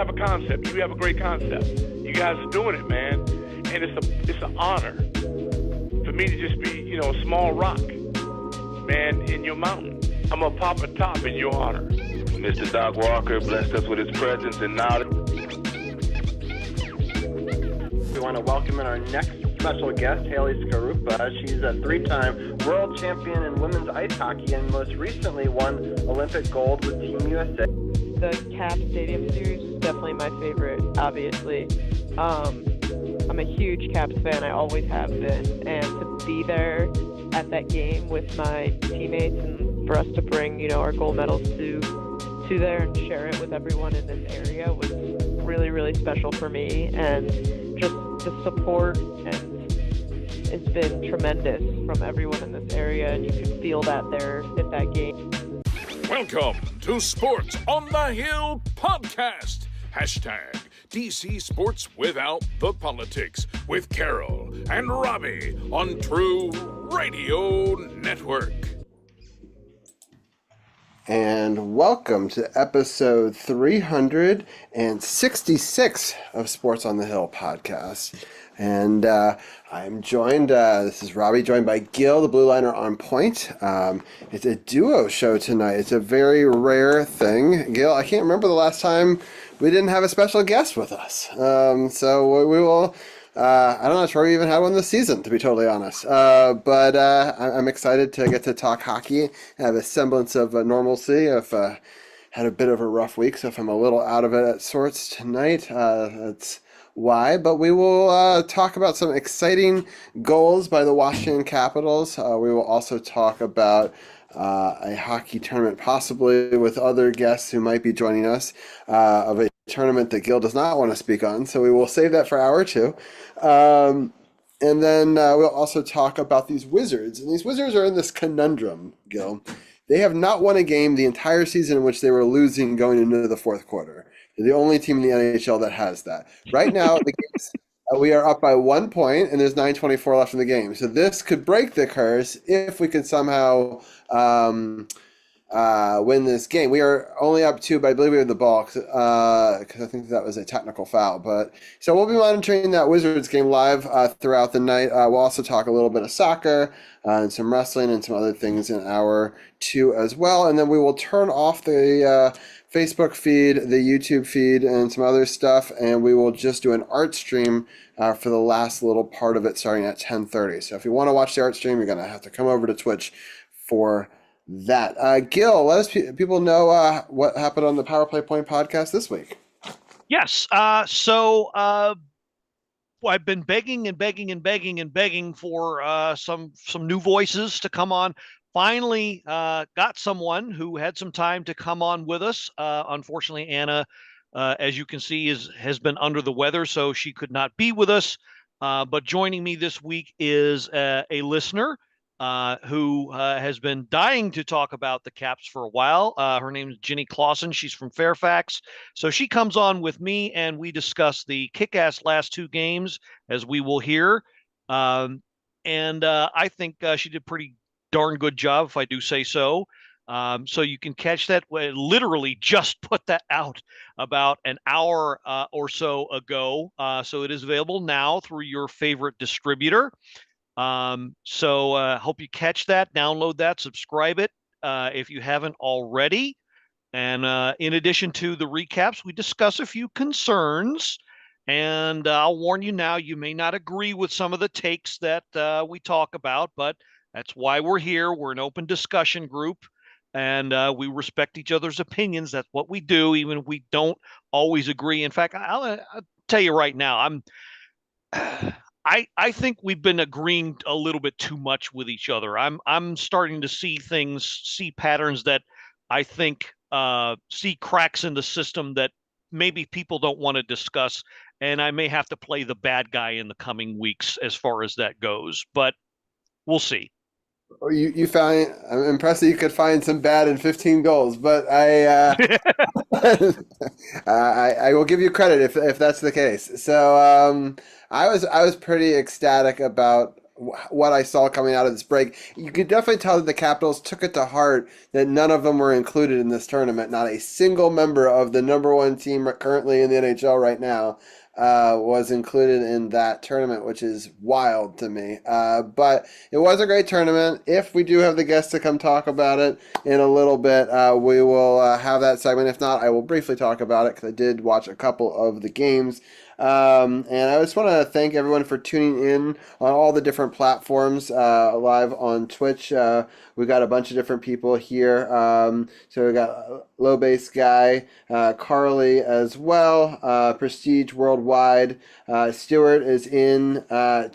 have a concept. You have a great concept. You guys are doing it, man. And it's an honor for me to just be, a small rock, man, in your mountain. I'm going to pop a top in your honor. Mr. Doc Walker blessed us with his presence and knowledge. We want to welcome in our next special guest, Haley Skarupa. She's a three-time world champion in women's ice hockey and most recently won Olympic gold with Team USA. The Cap Stadium Series is definitely my favorite, obviously. I'm a huge Caps fan, I always have been, and to be there at that game with my teammates and for us to bring, our gold medals to there and share it with everyone in this area was really, really special for me, and just the support and it's been tremendous from everyone in this area, and you can feel that there at that game. Welcome to Sports on the Hill podcast. Hashtag DC Sports Without the Politics with Carol and Robbie on True Radio Network. And welcome to episode 366 of Sports on the Hill podcast. And I'm joined, this is Robbie, joined by Gil, the Blue Liner on point. It's a duo show tonight. It's a very rare thing. Gil, I can't remember the last time we didn't have a special guest with us. So we will, I'm not sure we even had one this season, to be totally honest. But I'm excited to get to talk hockey, have a semblance of normalcy. I've had a bit of a rough week, so if I'm a little out of it at sorts tonight, that's why. But we will talk about some exciting goals by the Washington Capitals. We will also talk about a hockey tournament, possibly with other guests who might be joining us, of a tournament that Gil does not want to speak on, so we will save that for hour two. And then we'll also talk about these Wizards. And these Wizards are in this conundrum, Gil. They have not won a game the entire season in which they were losing going into the fourth quarter. They're the only team in the NHL that has that. Right now, the games, we are up by 1 point, and there's 9:24 left in the game. So this could break the curse if we could somehow win this game. We are only up 2, but I believe we have the ball because I think that was a technical foul. But so we'll be monitoring that Wizards game live throughout the night. We'll also talk a little bit of soccer and some wrestling and some other things in hour 2 as well. And then we will turn off the Facebook feed, the YouTube feed, and some other stuff, and we will just do an art stream for the last little part of it starting at 10:30. So if you want to watch the art stream, you're going to have to come over to Twitch for that. Gil, let us people know what happened on the Power Play Point podcast this week. Yes. So I've been begging for some new voices to come on. Finally got someone who had some time to come on with us. Unfortunately, Anna, as you can see, has been under the weather, so she could not be with us. But joining me this week is a listener who has been dying to talk about the Caps for a while. Her name is Jenny Clausen. She's from Fairfax. So she comes on with me, and we discuss the kick-ass last 2 games, as we will hear. And I think she did pretty darn good job, if I do say so. So you can catch that. Literally just put that out about an hour or so ago. So it is available now through your favorite distributor. So hope you catch that, download that, subscribe it if you haven't already. And in addition to the recaps, we discuss a few concerns. And I'll warn you now, you may not agree with some of the takes that we talk about, but that's why we're here. We're an open discussion group, and we respect each other's opinions. That's what we do, even if we don't always agree. In fact, I'll tell you right now, I think we've been agreeing a little bit too much with each other. I'm starting to see patterns that I think see cracks in the system that maybe people don't want to discuss, and I may have to play the bad guy in the coming weeks as far as that goes. But we'll see. You found, I'm impressed that you could find some bad in 15 goals, but I will give you credit if that's the case. So I was pretty ecstatic about what I saw coming out of this break, you could definitely tell that the Capitals took it to heart that none of them were included in this tournament. Not a single member of the number one team currently in the NHL right now was included in that tournament, which is wild to me. But it was a great tournament. If we do have the guests to come talk about it in a little bit, we will have that segment. If not, I will briefly talk about it because I did watch a couple of the games. And I just want to thank everyone for tuning in on all the different platforms, live on Twitch. We got a bunch of different people here. So we got Low Base Guy, Carly as well, Prestige Worldwide. Stuart is in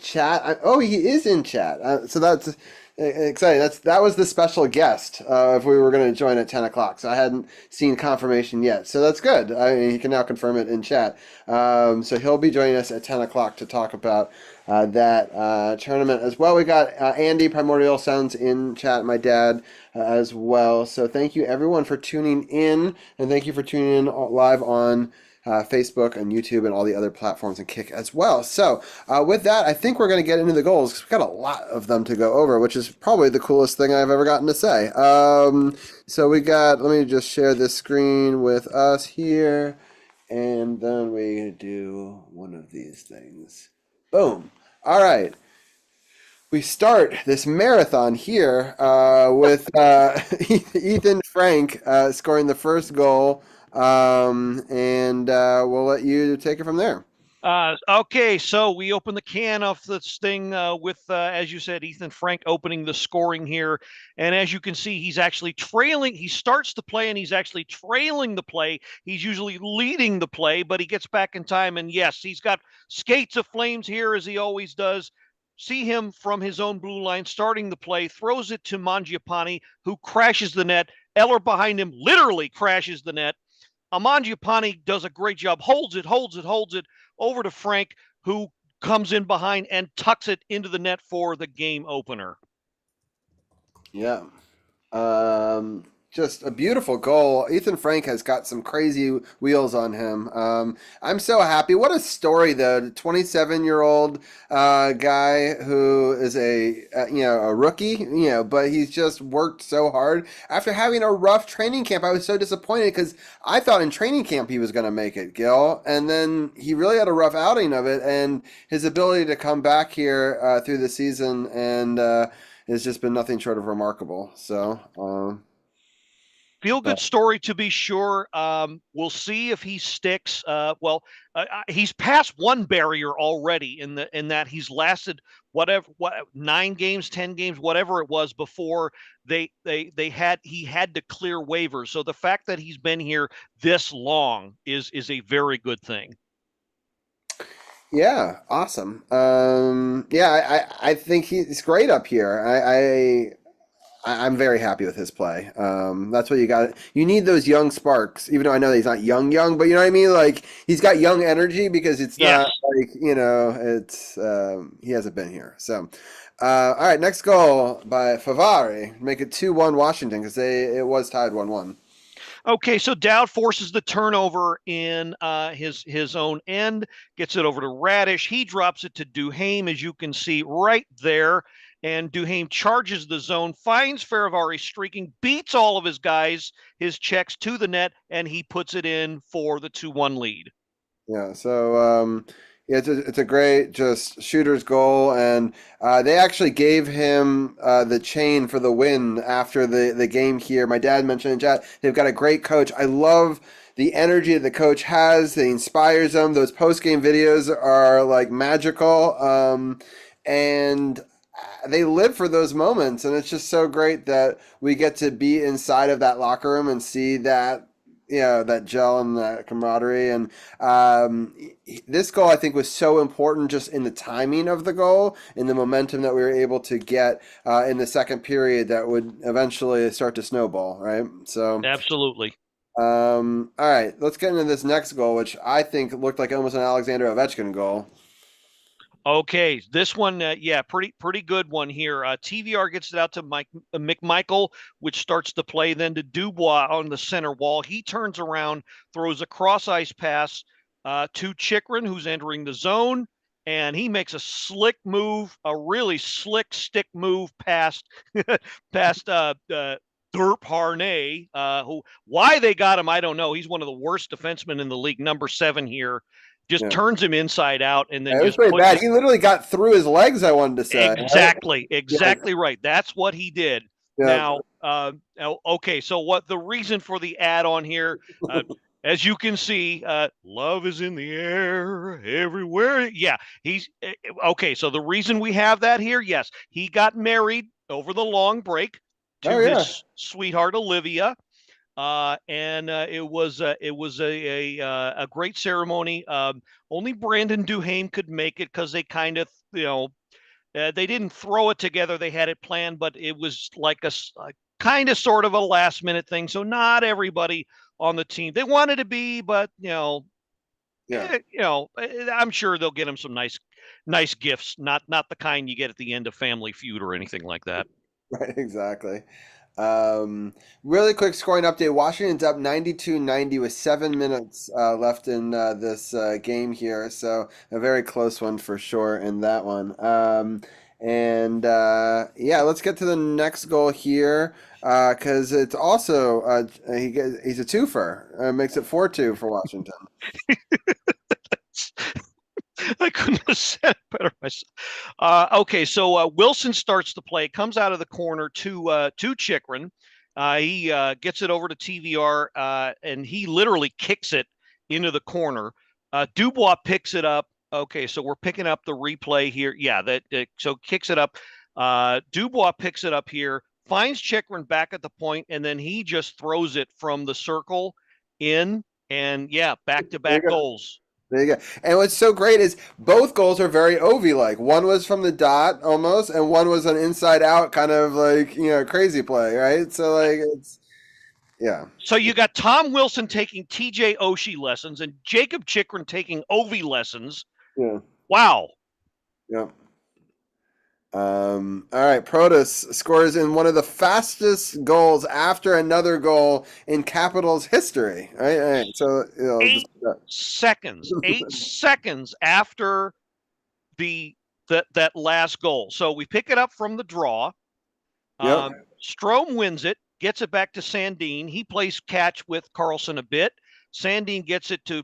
chat. He is in chat. So that's exciting. That was the special guest if we were going to join at 10 o'clock. So I hadn't seen confirmation yet. So that's good. I mean, he can now confirm it in chat. So he'll be joining us at 10 o'clock to talk about that tournament as well. We got Andy Primordial Sounds in chat, my dad as well. So thank you everyone for tuning in, and thank you for tuning in live on Facebook and YouTube and all the other platforms and Kick as well. So with that, I think we're going to get into the goals because we've got a lot of them to go over, which is probably the coolest thing I've ever gotten to say. So we got, let me just share this screen with us here, and then we do one of these things. Boom. All right. We start this marathon here with Ethan Frank scoring the first goal. And we'll let you take it from there. Okay, so we open the can of this thing with, as you said, Ethan Frank opening the scoring here. And as you can see, he's actually trailing. He starts the play and he's actually trailing the play. He's usually leading the play, but he gets back in time. And yes, he's got skates of flames here as he always does. See him from his own blue line starting the play, throws it to Mangiapane, who crashes the net. Eller behind him literally crashes the net. Mangiapane does a great job, holds it over to Frank, who comes in behind and tucks it into the net for the game opener. Yeah. Just a beautiful goal. Ethan Frank has got some crazy wheels on him. I'm so happy. What a story, though. 27-year-old guy who is a rookie, but he's just worked so hard. After having a rough training camp, I was so disappointed because I thought in training camp he was going to make it, Gil. And then he really had a rough outing of it. And his ability to come back here through the season and has just been nothing short of remarkable. So, feel good story to be sure. We'll see if he sticks. He's passed one barrier already in that he's lasted what 9 games, 10 games, whatever it was before he had to clear waivers. So the fact that he's been here this long is a very good thing. Yeah, awesome. I think he's great up here. I'm very happy with his play. That's what you got. You need those young sparks, even though I know he's not young, but you know what I mean? Like, he's got young energy because it's not like, it's, he hasn't been here. So, all right, next goal by Favari. Make it 2-1 Washington because it was tied 1-1. Okay, so Dowd forces the turnover in his own end, gets it over to Radish. He drops it to Duhaime, as you can see right there. And Duhaime charges the zone, finds Faravari streaking, beats all of his guys, his checks to the net, and he puts it in for the 2-1 lead. Yeah, so it's a great just shooter's goal, and they actually gave him the chain for the win after the game here. My dad mentioned in chat, they've got a great coach. I love the energy that the coach has. They inspires them. Those post-game videos are like magical, and they live for those moments, and it's just so great that we get to be inside of that locker room and see that, that gel and that camaraderie. And this goal, I think, was so important just in the timing of the goal, in the momentum that we were able to get in the second period that would eventually start to snowball, right? So absolutely. All right, let's get into this next goal, which I think looked like almost an Alexander Ovechkin goal. Okay, this one, pretty good one here. TVR gets it out to McMichael, which starts the play, then to Dubois on the center wall. He turns around, throws a cross-ice pass to Chychrun, who's entering the zone. and he makes a slick move, a really slick stick move past Derp Harney, why they got him, I don't know. He's one of the worst defensemen in the league, number 7 here. Just turns him inside out and then it was pretty bad. He literally got through his legs, I wanted to say. Exactly right. That's what he did. Yeah. Now, okay, so what the reason for the add-on here, as you can see, love is in the air everywhere. Yeah, he's okay. So the reason we have that here, yes, he got married over the long break to his sweetheart Olivia, and it was a great ceremony. Only Brandon Duhaime could make it because they kind of they didn't throw it together. They had it planned, but it was like a kind of sort of a last minute thing. So not everybody on the team they wanted to be, but I'm sure they'll get him some nice gifts. Not the kind you get at the end of Family Feud or anything like that. Right, exactly. Really quick scoring update. Washington's up 92-90 with 7 minutes left in this game here. So a very close one for sure in that one. Let's get to the next goal here because it's also he's a twofer. Makes it 4-2 for Washington. I couldn't have said it better myself. Okay, so Wilson starts the play, comes out of the corner to Chychrun. He gets it over to TVR, and he literally kicks it into the corner. Dubois picks it up. Okay, so we're picking up the replay here. Yeah, so kicks it up. Dubois picks it up here, finds Chychrun back at the point, and then he just throws it from the circle in, and back-to-back goals. There you go. And what's so great is both goals are very Ovi-like. One was from the dot almost, and one was an inside-out kind of crazy play, right? So it's So you got Tom Wilson taking TJ Oshie lessons and Jacob Chychrun taking Ovi lessons. Yeah. Wow. Yeah. All right, Protas scores in one of the fastest goals after another goal in Capitals history. All right. So 8 seconds. 8 seconds after that last goal. So we pick it up from the draw. Strome wins it, gets it back to Sandin. He plays catch with Carlson a bit. Sandin gets it to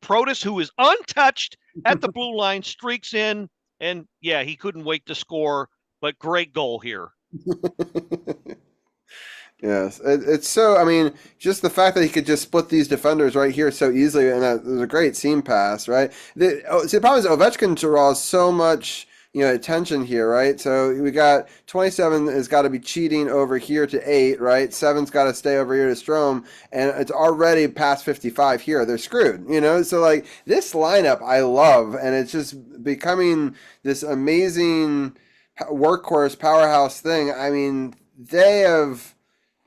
Protas, who is untouched at the blue line, streaks in. And he couldn't wait to score, but great goal here. Yes, it's so. I mean, just the fact that he could just split these defenders right here so easily, and it was a great seam pass, right? The problem is Ovechkin draws so much, attention here, right? So we got 27 has got to be cheating over here to 8, right? 7's got to stay over here to Strome, and it's already past 55 here. They're screwed, So this lineup I love, and it's just becoming this amazing workhorse powerhouse thing. I mean, they have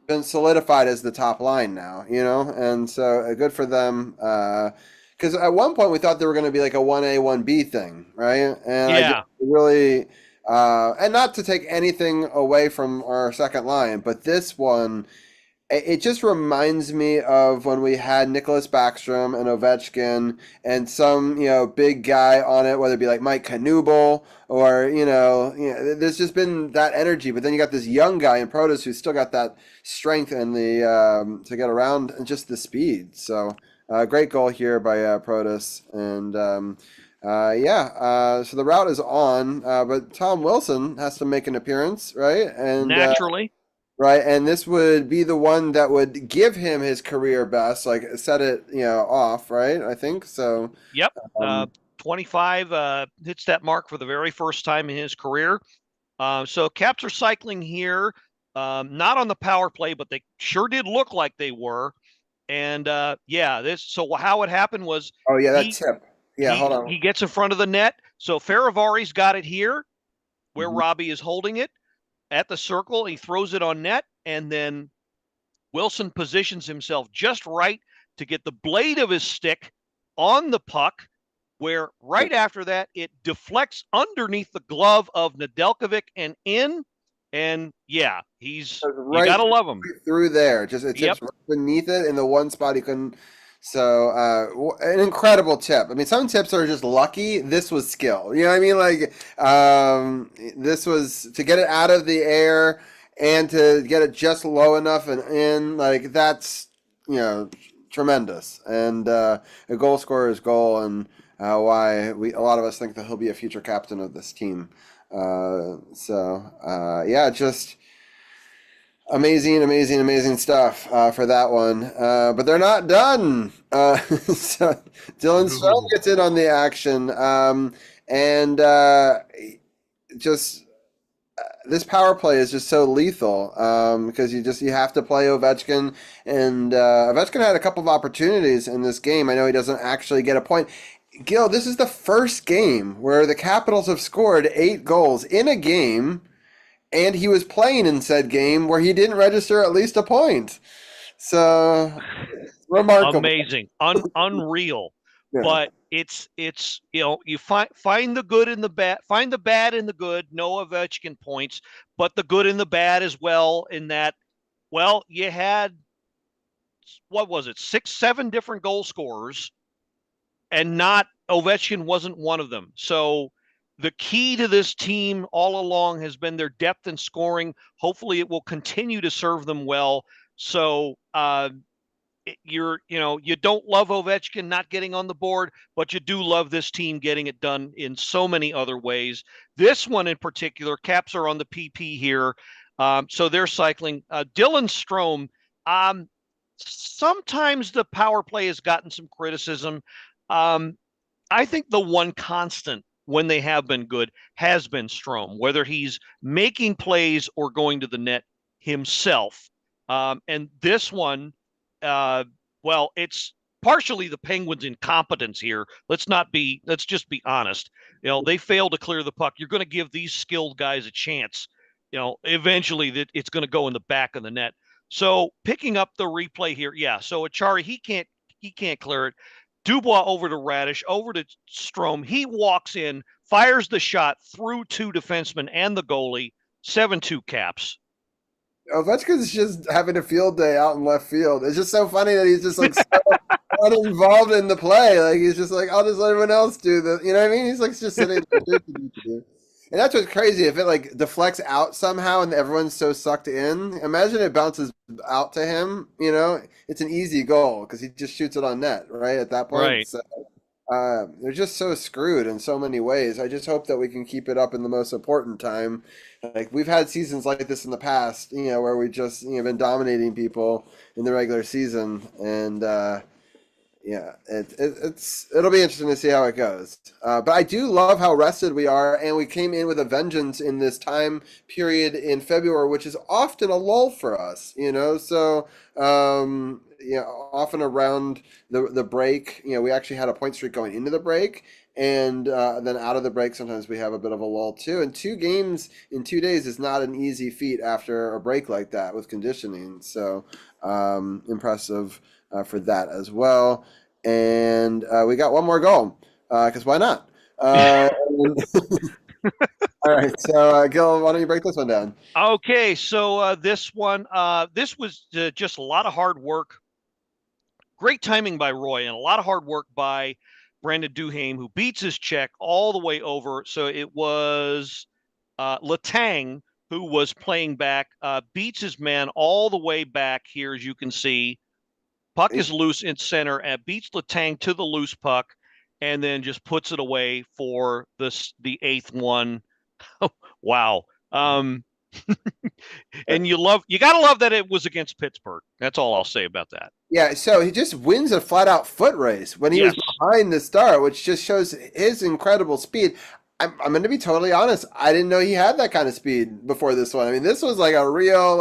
been solidified as the top line now, and so good for them. Because at one point we thought they were going to be like a 1A, 1B thing, right? And I really, and not to take anything away from our second line, but this one, it just reminds me of when we had Nicholas Backstrom and Ovechkin and some, big guy on it, whether it be like Mike Knuble or, there's just been that energy. But then you got this young guy in Protas who's still got that strength and the to get around and just the speed. So great goal here by Protas. And so the route is on, but Tom Wilson has to make an appearance, right? And naturally. Right, and this would be the one that would give him his career best, like set it, off, right? I think so. Yep, 25 hits that mark for the very first time in his career. So Caps are cycling here, not on the power play, but they sure did look like they were. And so how it happened was. Oh yeah, that tip. Yeah, hold on. He gets in front of the net. So Ferravari's got it here, where Robbie is holding it. At the circle, he throws it on net, and then Wilson positions himself just right to get the blade of his stick on the puck, where right after that, it deflects underneath the glove of Nedeljkovic and in, and you gotta love him. Through there, just it tips right beneath it in the one spot he couldn't So an incredible tip. I mean, some tips are just lucky. This was skill. You know what I mean? Like this was to get it out of the air and to get it just low enough and in. Like that's tremendous. And a goal scorer's goal, and why a lot of us think that he'll be a future captain of this team. Just amazing stuff for that one. But they're not done. So Dylan Strom gets in on the action. This power play is just so lethal because you have to play Ovechkin, and Ovechkin had a couple of opportunities in this game. I know he doesn't actually get a point. Gil, this is the first game where the Capitals have scored 8 goals in a game, and he was playing in said game where he didn't register at least a point. So remarkable, amazing, unreal. Yeah. But it's you find the good in the bad, find the bad in the good. No Ovechkin points, but the good in the bad as well. In that, well, you had what was it, 6-7 different goal scorers, and not Ovechkin wasn't one of them. So the key to this team all along has been their depth in scoring. Hopefully it will continue to serve them well. So you don't love Ovechkin not getting on the board, but you do love this team getting it done in so many other ways. This one in particular, Caps are on the PP here. So they're cycling. Dylan Strome, sometimes the power play has gotten some criticism. I think the one constant when they have been good has been Strome, whether he's making plays or going to the net himself. And this one, it's partially the Penguins' incompetence here. Let's just be honest. They fail to clear the puck. You're going to give these skilled guys a chance. Eventually that it's going to go in the back of the net. So picking up the replay here, yeah. So Achari, he can't clear it. Dubois over to Radish, over to Strome. He walks in, fires the shot through 2 defensemen and the goalie. 7-2 Caps. Ovechkin's just having a field day out in left field. It's just so funny that he's just like so uninvolved in the play. Like he's just like, I'll just let everyone else do the. You know what I mean? He's like just sitting there. And that's what's crazy. If it like deflects out somehow and everyone's so sucked in, imagine it bounces out to him. It's an easy goal because he just shoots it on net, right? At that point. Right. So, they're just so screwed in so many ways. I just hope that we can keep it up in the most important time. Like we've had seasons like this in the past, where we just been dominating people in the regular season, and it'll be interesting to see how it goes. But I do love how rested we are, and we came in with a vengeance in this time period in February, which is often a lull for us. So often around the break, we actually had a point streak going into the break. And then out of the break, sometimes we have a bit of a lull too. And 2 games in 2 days is not an easy feat after a break like that with conditioning. So impressive for that as well. And we got one more goal because why not? All right. So Gil, why don't you break this one down? Okay. So this one, this was just a lot of hard work. Great timing by Roy and a lot of hard work by Brandon Duhaime, who beats his check all the way over. So it was Letang, who was playing back, beats his man all the way back here, as you can see. Puck is loose in center and beats Letang to the loose puck and then just puts it away for the 8th one. Wow. And you got to love that it was against Pittsburgh. That's all I'll say about that. Yeah, so he just wins a flat-out foot race when he was behind the start, which just shows his incredible speed. I'm going to be totally honest. I didn't know he had that kind of speed before this one. I mean, this was like a real,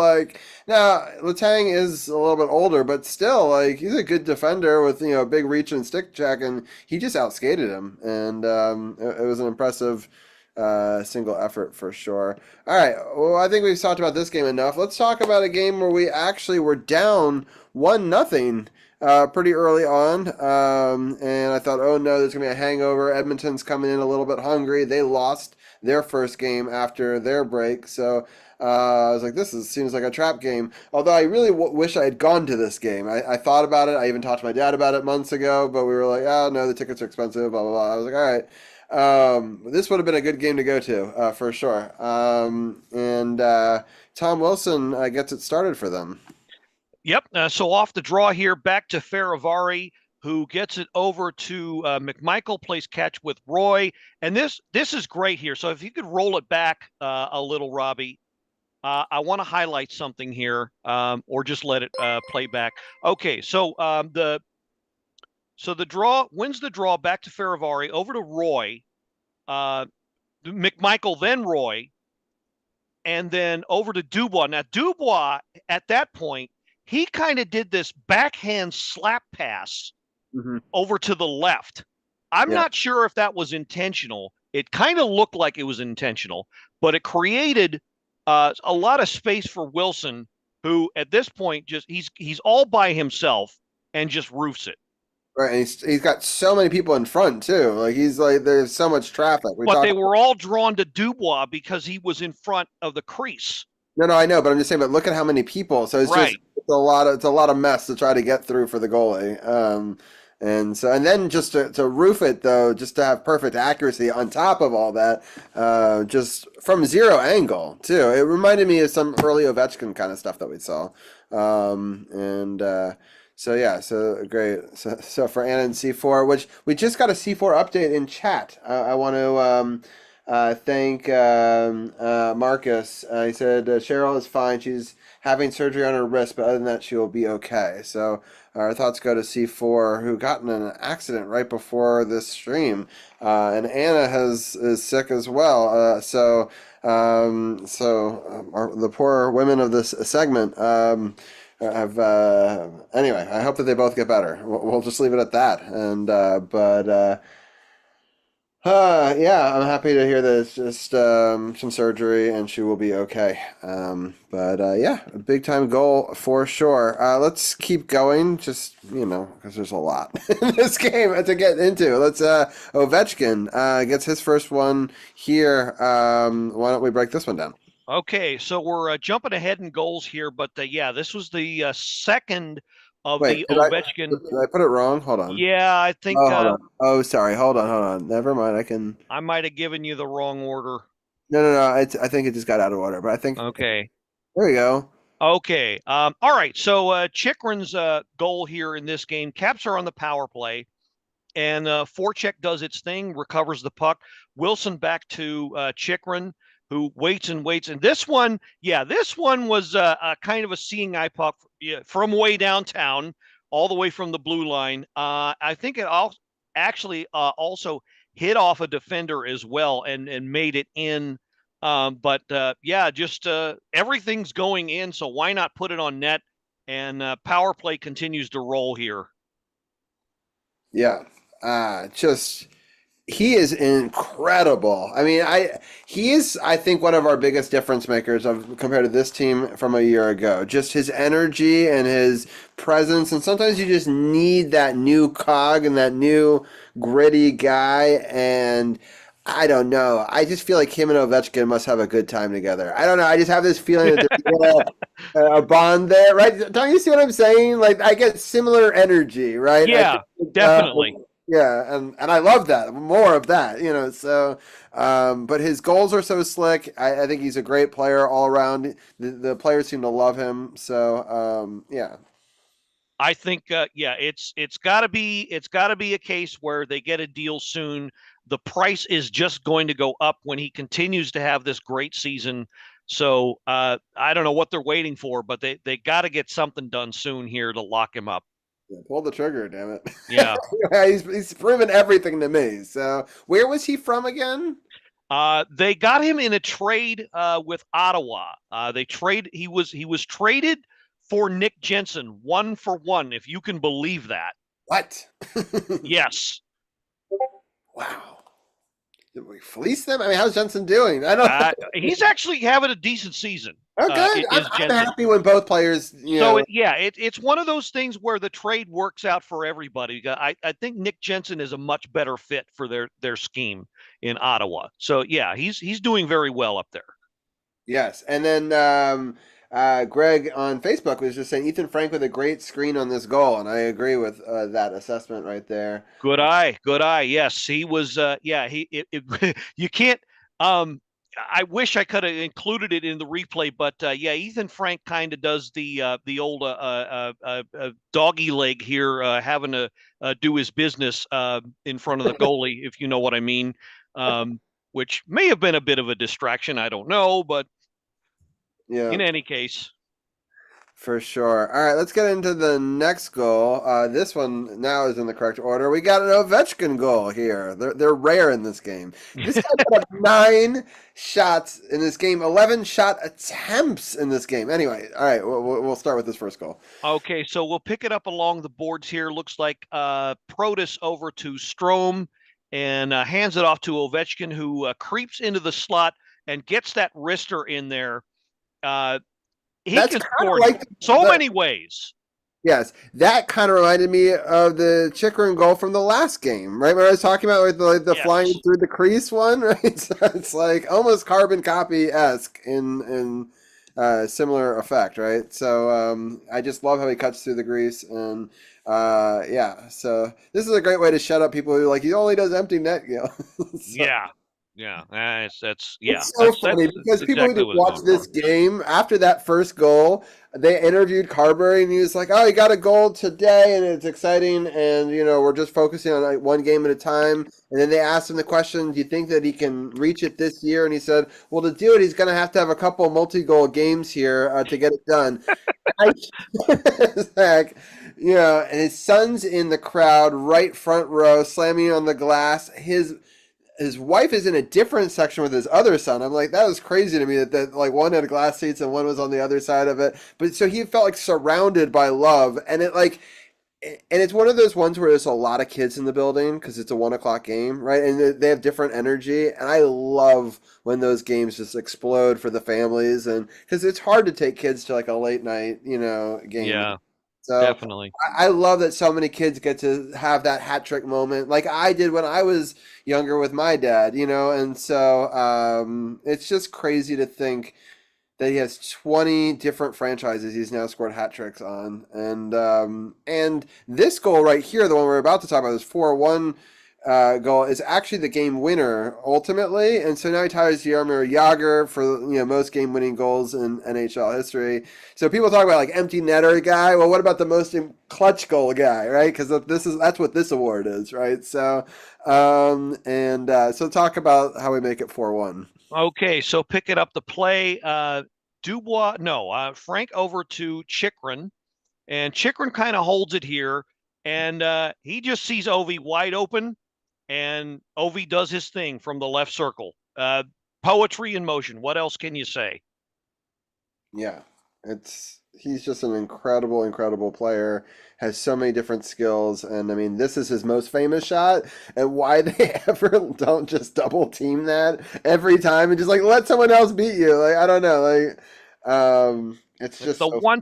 now, Letang is a little bit older, but still, he's a good defender with, a big reach and stick check, and he just outskated him. And it was an impressive single effort for sure. All right, well, I think we've talked about this game enough. Let's talk about a game where we actually were down 1-0 pretty early on, and I thought, oh no, there's going to be a hangover. Edmonton's coming in a little bit hungry. They lost their first game after their break, so I was like, seems like a trap game. Although I really wish I had gone to this game. I thought about it. I even talked to my dad about it months ago, but we were like, oh, no, the tickets are expensive, blah, blah, blah. I was like, all right. This would have been a good game to go to, for sure. And Tom Wilson gets it started for them. Yep. So off the draw here, back to Faravari, who gets it over to McMichael, plays catch with Roy. And this is great here. So if you could roll it back a little, Robbie, I want to highlight something here, or just let it play back. Okay, so the draw wins the draw back to Faravari, over to Roy, McMichael, then Roy, and then over to Dubois. Now Dubois, at that point, he kind of did this backhand slap pass over to the left. I'm not sure if that was intentional. It kind of looked like it was intentional, but it created a lot of space for Wilson, who at this point he's all by himself and just roofs it. Right, and he's got so many people in front too. Like there's so much traffic. But they were all drawn to Dubois because he was in front of the crease. No, I know, but I'm just saying. But look at how many people. So it's it's a lot of mess to try to get through for the goalie. And then just to roof it though, just to have perfect accuracy on top of all that, just from zero angle too. It reminded me of some early Ovechkin kind of stuff that we saw. So great. So for Anna and C4, which we just got a C4 update in chat. I want to thank Marcus. He said Cheryl is fine. She's having surgery on her wrist, but other than that, she will be okay. So our thoughts go to C4, who got in an accident right before this stream, and Anna is sick as well. The poor women of this segment. Anyway, I hope that they both get better. We'll just leave it at that. And I'm happy to hear that it's just some surgery and she will be okay. A big time goal for sure. Let's keep going, just because there's a lot in this game to get into. Let's Ovechkin gets his first one here. Why don't we break this one down? Okay, so we're jumping ahead in goals here, but this was the second of the Ovechkin. Did I put it wrong? Hold on. Yeah, I think. Oh, sorry. Hold on. Never mind. I might have given you the wrong order. No. I think it just got out of order, but I think. Okay. There we go. Okay. All right. So Chychrun's goal here in this game. Caps are on the power play, and forecheck does its thing, recovers the puck. Wilson back to Chychrun, who waits and waits. And this one was a kind of a seeing eye puck from way downtown, all the way from the blue line. I think it actually also hit off a defender as well and made it in. Everything's going in, so why not put it on net? And power play continues to roll here. Yeah, he is incredible. I mean, he is, I think, one of our biggest difference makers compared to this team from a year ago. Just his energy and his presence, and sometimes you just need that new cog and that new gritty guy. And I don't know. I just feel like him and Ovechkin must have a good time together. I don't know. I just have this feeling that there's a bond there, right? Don't you see what I'm saying? Like, I get similar energy, right? Yeah, definitely. Yeah, and I love that. More of that, so but his goals are so slick. I think he's a great player all around. The players seem to love him. So I think it's gotta be a case where they get a deal soon. The price is just going to go up when he continues to have this great season. So I don't know what they're waiting for, but they gotta get something done soon here to lock him up. Yeah, pull the trigger, damn it. Yeah. he's proven everything to me. So where was he from again? They got him in a trade with Ottawa. He was traded for Nick Jensen 1-for-1, if you can believe that. What? Yes. Wow. Did we fleece them? I mean, how's Jensen doing? I don't. He's actually having a decent season. Oh, good. I'm happy when both players. It's one of those things where the trade works out for everybody. I think Nick Jensen is a much better fit for their scheme in Ottawa. So yeah, he's doing very well up there. Yes, and then Greg on Facebook was just saying Ethan Frank with a great screen on this goal, and I agree with that assessment right there. Good eye, good eye. Yes, he was. Yeah, you can't. Um, I wish I could have included it in the replay, but yeah, Ethan Frank kind of does the old doggy leg here, having to do his business in front of the goalie, if you know what I mean. Which may have been a bit of a distraction. I don't know, but Yeah. in any case. For sure. All right, let's get into the next goal. This one now is in the correct order. We got an Ovechkin goal here. They're rare in this game. This guy put up 9 shots in this game, 11 shot attempts in this game. Anyway, all right, we'll start with this first goal. Okay, so we'll pick it up along the boards here. Looks like Protus over to Strome and hands it off to Ovechkin, who creeps into the slot and gets that wrister in there. He That's can kind score of like many ways. Yes, that kind of reminded me of the Chikrin goal from the last game, right? When I was talking about like the Yes. flying through the crease one, right? So it's like almost carbon copy esque in similar effect, right? So I just love how he cuts through the grease, and yeah. So this is a great way to shut up people who like he only does empty net, you know? So, Yeah. That's it's so funny because people exactly who just watch this game after that first goal, they interviewed Carberry and he was like, "Oh, he got a goal today, and it's exciting, and you know we're just focusing on like one game at a time." And then they asked him the question, "Do you think that he can reach it this year?" And he said, "Well, to do it, he's going to have a couple multi-goal games here to get it done." Like, you know, and his son's in the crowd, right front row, slamming on the glass. His wife is in a different section with his other son. I'm like, that was crazy to me that like one had glass seats and one was on the other side of it. But so he felt like surrounded by love, and it's one of those ones where there's a lot of kids in the building because it's a 1 o'clock game, right? And they have different energy, and I love when those games just explode for the families, and because it's hard to take kids to like a late night, you know, game. Yeah, So definitely. I love that so many kids get to have that hat trick moment, like I did when I was younger with my dad, you know. And so it's just crazy to think that he has 20 different franchises he's now scored hat tricks on, and this goal right here, the one we're about to talk about, this 4-1 goal is actually the game winner ultimately, and so now he ties Jaromir Jagr for most game-winning goals in NHL history. So people talk about like empty netter guy. Well, what about the most clutch goal guy, right? Because that's what this award is, right? So so talk about how we make it 4-1. Okay, so picking up the play, Frank over to Chikrin, and Chikrin kind of holds it here, and he just sees Ovi wide open, and Ovi does his thing from the left circle. Poetry in motion. What else can you say? Yeah, he's just an incredible player. Has so many different skills, and I mean, this is his most famous shot. And why they ever don't just double team that every time and just like let someone else beat you? Like I don't know, it's just the one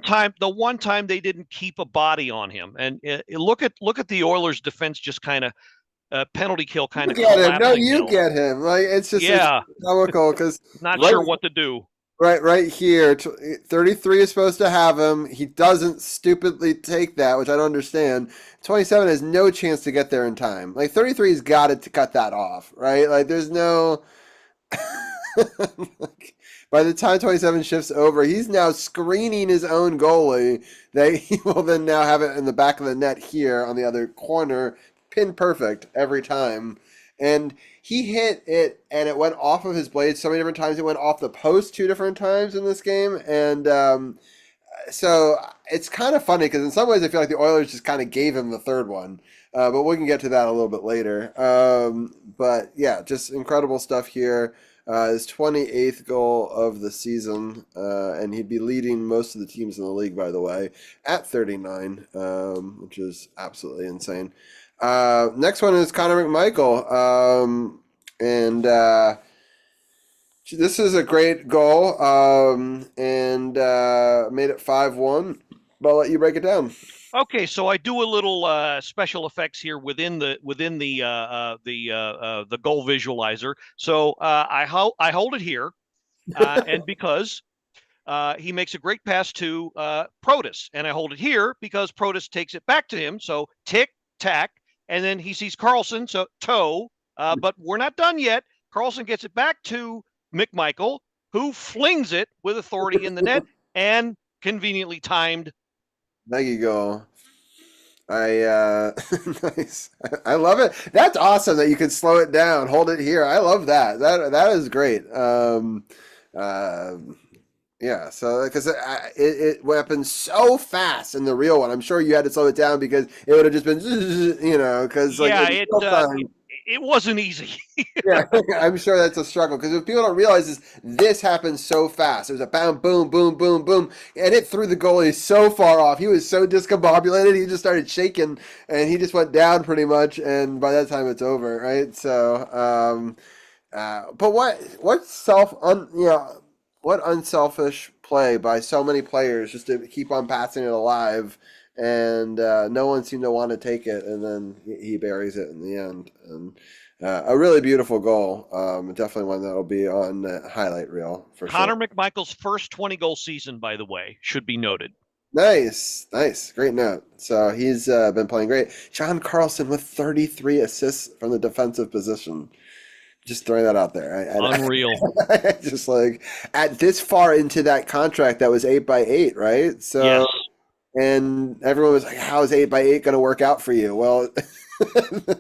time they didn't keep a body on him, and look at the Oilers' defense just kind of penalty kill kind of get him. No, you get him. Like it's just it's comical because not sure what to do. Right here, 33 is supposed to have him. He doesn't stupidly take that, which I don't understand. 27 has no chance to get there in time. Like 33's got it to cut that off, right? Like there's no. By the time 27 shifts over, he's now screening his own goalie. That he will then now have it in the back of the net here on the other corner, pin perfect every time. And he hit it, and it went off of his blade so many different times. It went off the post 2 different times in this game, and so it's kind of funny because in some ways I feel like the Oilers just kind of gave him the third one, but we can get to that a little bit later. But yeah, just incredible stuff here. His 28th goal of the season, and he'd be leading most of the teams in the league, by the way, at 39, which is absolutely insane. Next one is Connor McMichael, and this is a great goal, and made it 5-1. But I'll let you break it down. Okay, so I do a little special effects here within the goal visualizer. So I hold it here, and because he makes a great pass to Protus, and I hold it here because Protus takes it back to him. So tick tack, and then he sees Carlson, so toe. But we're not done yet. Carlson gets it back to McMichael, who flings it with authority in the net and conveniently timed. There you go. Nice. I love it. That's awesome that you can slow it down, hold it here. I love that. That is great. Yeah, so because it happened so fast in the real one, I'm sure you had to slow it down because it would have just been, because it wasn't easy. Yeah, I'm sure that's a struggle because what people don't realize is this happened so fast. It was a boom, boom, boom, boom, boom, and it threw the goalie so far off. He was so discombobulated, he just started shaking, and he just went down pretty much. And by that time, it's over, right? So, but what unselfish play by so many players just to keep on passing it alive, and no one seemed to want to take it, and then he buries it in the end. And a really beautiful goal. Definitely one that will be on the highlight reel for Connor sure. McMichael's first 20-goal season, by the way, should be noted. Nice. Great note. So he's been playing great. John Carlson with 33 assists from the defensive position. Just throwing that out there. Unreal. Just like at this far into that contract that was 8x8, right? So, yes. And everyone was like, "How is 8x8 going to work out for you?" Well,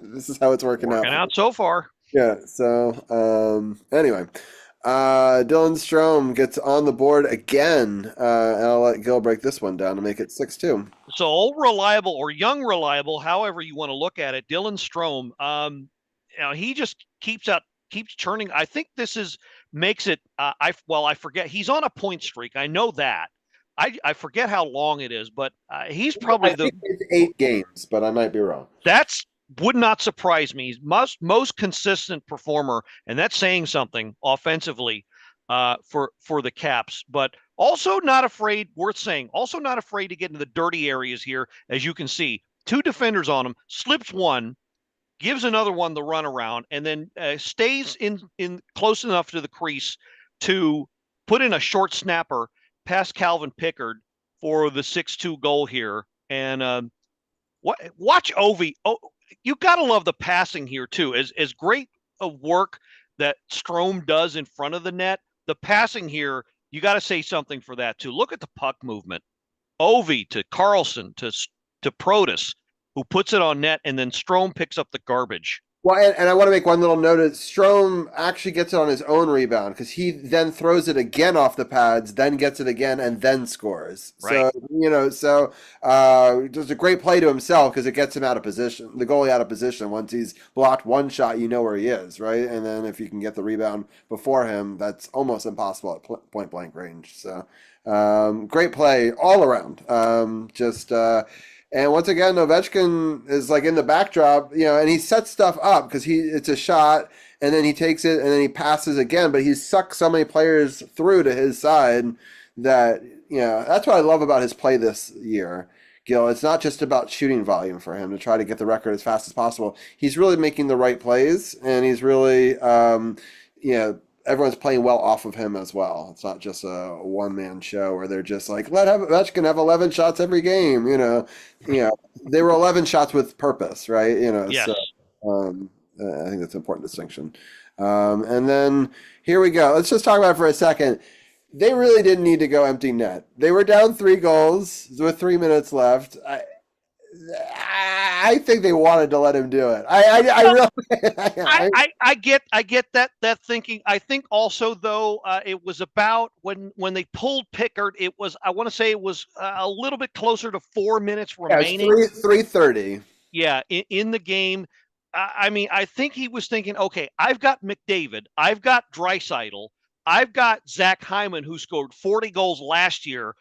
this is how it's working out so far. Yeah. So anyway, Dylan Strome gets on the board again, and I'll let Gil break this one down to make it 6-2. So old reliable or young reliable, however you want to look at it, Dylan Strome. He just keeps churning. I think this makes it. I forget. He's on a point streak. I know that. I forget how long it is, but he's probably I think it's 8 games, but I might be wrong. That's would not surprise me. He's most consistent performer, and that's saying something offensively for the Caps. But also not afraid. Worth saying. Also not afraid to get into the dirty areas here, as you can see. 2 defenders on him. Slips one. Gives another one the runaround, and then stays in close enough to the crease to put in a short snapper past Calvin Pickard for the 6-2 goal here. And watch Ovi. Oh, you got to love the passing here too. As great a work that Strome does in front of the net, the passing here, you got to say something for that too. Look at the puck movement. Ovi to Carlson to Protus, who puts it on net, and then Strome picks up the garbage. Well, and I want to make one little note. Strome actually gets it on his own rebound because he then throws it again off the pads, then gets it again, and then scores. Right. So, just a great play to himself because it gets him out of position, the goalie out of position. Once he's blocked one shot, you know where he is, right? And then if you can get the rebound before him, that's almost impossible at point-blank range. So, great play all around. And once again, Ovechkin is like in the backdrop, and he sets stuff up because it's a shot, and then he takes it, and then he passes again. But he's sucked so many players through to his side that, that's what I love about his play this year, Gil. It's not just about shooting volume for him to try to get the record as fast as possible. He's really making the right plays, and he's really, everyone's playing well off of him as well. It's not just a one-man show where they're just like, Ovechkin have 11 shots every game. They were 11 shots with purpose, right? Yes. So, I think that's an important distinction. And then here we go. Let's just talk about it for a second. They really didn't need to go empty net. They were down 3 goals with 3 minutes left. I think they wanted to let him do it. I get that thinking. I think also though it was about when they pulled Pickard. It was, I want to say it was a little bit closer to 4 minutes remaining. 3:30. Yeah, in the game. I think he was thinking, okay, I've got McDavid, I've got Draisaitl, I've got Zach Hyman, who scored 40 goals last year.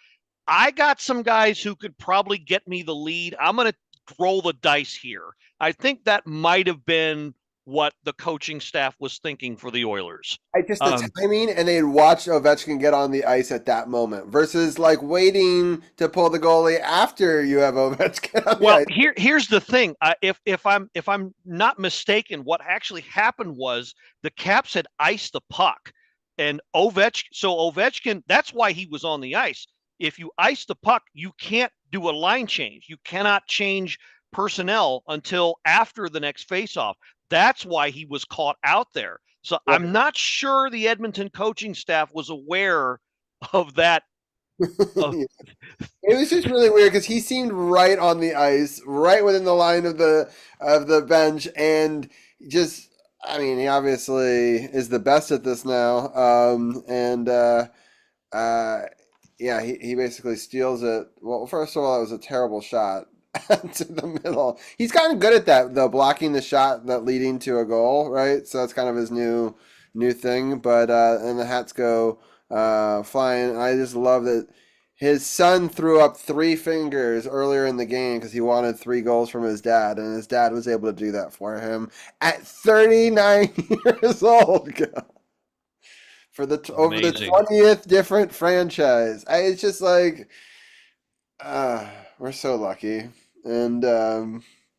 I got some guys who could probably get me the lead. I'm going to roll the dice here. I think that might have been what the coaching staff was thinking for the Oilers. The timing, and they'd watch Ovechkin get on the ice at that moment versus like waiting to pull the goalie after you have Ovechkin on the ice. Here's the thing. If I'm not mistaken, what actually happened was the Caps had iced the puck. And Ovechkin, that's why he was on the ice. If you ice the puck, you can't do a line change. You cannot change personnel until after the next faceoff. That's why he was caught out there. So Right. I'm not sure the Edmonton coaching staff was aware of that. It was just really weird because he seemed right on the ice, right within the line of the bench, and just, I mean, he obviously is the best at this now. Uh, yeah, he basically steals it. Well, first of all, it was a terrible shot to the middle. He's kind of good at that, though, blocking the shot that leading to a goal, right? So that's kind of his new thing. But and the hats go flying. I just love that his son threw up 3 fingers earlier in the game because he wanted 3 goals from his dad, and his dad was able to do that for him at 39 years old. For over the 20th different franchise. It's just like, we're so lucky. And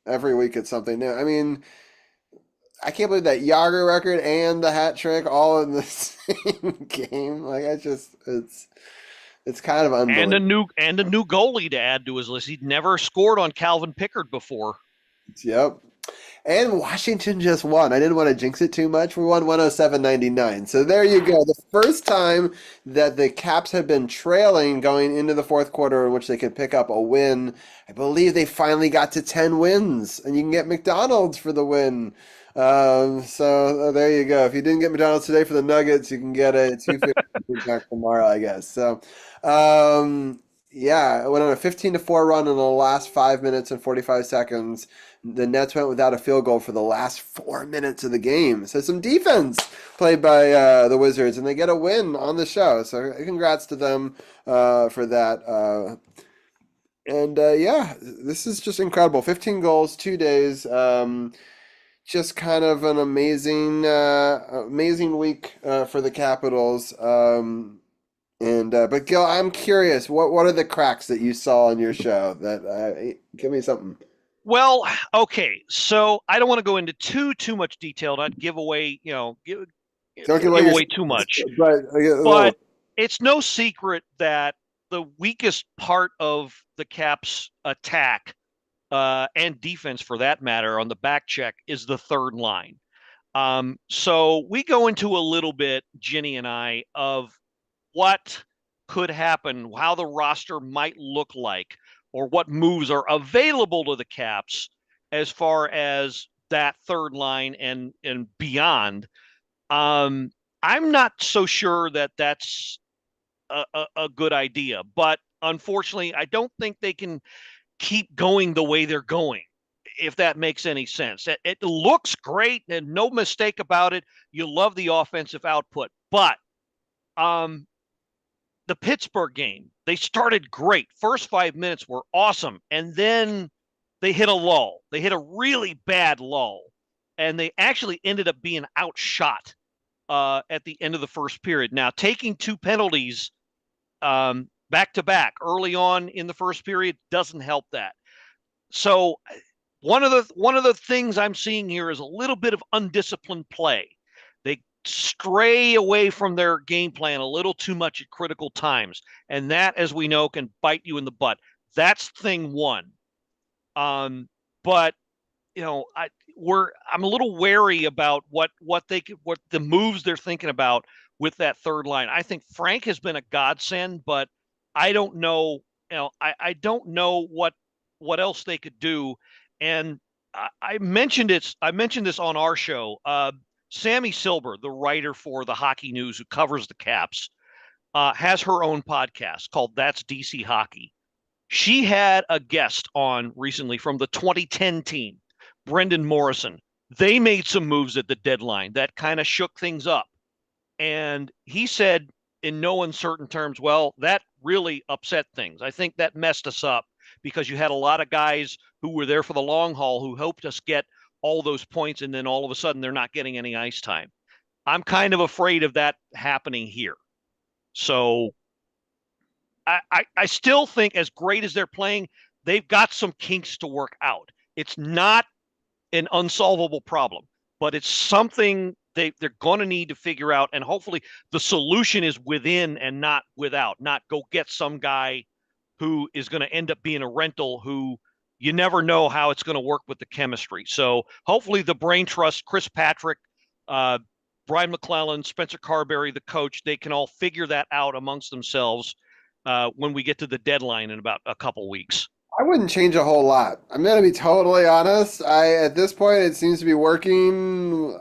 every week it's something new. I mean, I can't believe that Yager record and the hat trick all in the same game. Like, it's kind of unbelievable. And a new goalie to add to his list. He'd never scored on Calvin Pickard before. Yep. And Washington just won. I didn't want to jinx it too much. We won 107-99. So there you go. The first time that the Caps have been trailing going into the fourth quarter in which they could pick up a win. I believe they finally got to 10 wins. And you can get McDonald's for the win. So there you go. If you didn't get McDonald's today for the Nuggets, you can get a $2.50 tomorrow, I guess. So, yeah, it went on a 15-4 run in the last 5 minutes and 45 seconds. The Nets went without a field goal for the last 4 minutes of the game. So some defense played by the Wizards, and they get a win on the show. So congrats to them for that. Yeah, this is just incredible. 15 goals, 2 days. Just kind of an amazing week for the Capitals. But Gil, I'm curious, what are the cracks that you saw on your show? That give me something. Well, okay, so I don't want to go into too much detail, not give away, give away too much. But it's no secret that the weakest part of the Caps' attack and defense, for that matter, on the back check is the third line. So we go into a little bit, Ginny and I, of what could happen, how the roster might look like, or what moves are available to the Caps as far as that third line and beyond. I'm not so sure that that's a good idea, but unfortunately, I don't think they can keep going the way they're going, if that makes any sense. It looks great, and no mistake about it. You love the offensive output, but the Pittsburgh game, they started great. First 5 minutes were awesome, and then they hit a lull. They hit a really bad lull, and they actually ended up being outshot at the end of the first period. Now, taking 2 penalties back to back early on in the first period doesn't help that. So one of the things I'm seeing here is a little bit of undisciplined play. They stray away from their game plan a little too much at critical times, and that, as we know, can bite you in the butt. That's thing one. But I'm a little wary about what the moves they're thinking about with that third line. I think Frank has been a godsend, but I don't know. I don't know what else they could do. And I mentioned this on our show. Sammy Silber, the writer for the Hockey News who covers the Caps, has her own podcast called That's DC Hockey. She had a guest on recently from the 2010 team, Brendan Morrison. They made some moves at the deadline that kind of shook things up. And he said in no uncertain terms, well, that really upset things. I think that messed us up because you had a lot of guys who were there for the long haul who helped us get all those points, and then all of a sudden they're not getting any ice time. I'm kind of afraid of that happening here. So I still think, as great as they're playing, they've got some kinks to work out. It's not an unsolvable problem, but it's something they're going to need to figure out, and hopefully the solution is within and not without, not go get some guy who is going to end up being a rental who you never know how it's going to work with the chemistry. So hopefully the brain trust, Chris Patrick, Brian McClellan, Spencer Carberry, the coach, they can all figure that out amongst themselves when we get to the deadline in about a couple weeks. I wouldn't change a whole lot. I'm going to be totally honest. At this point, it seems to be working.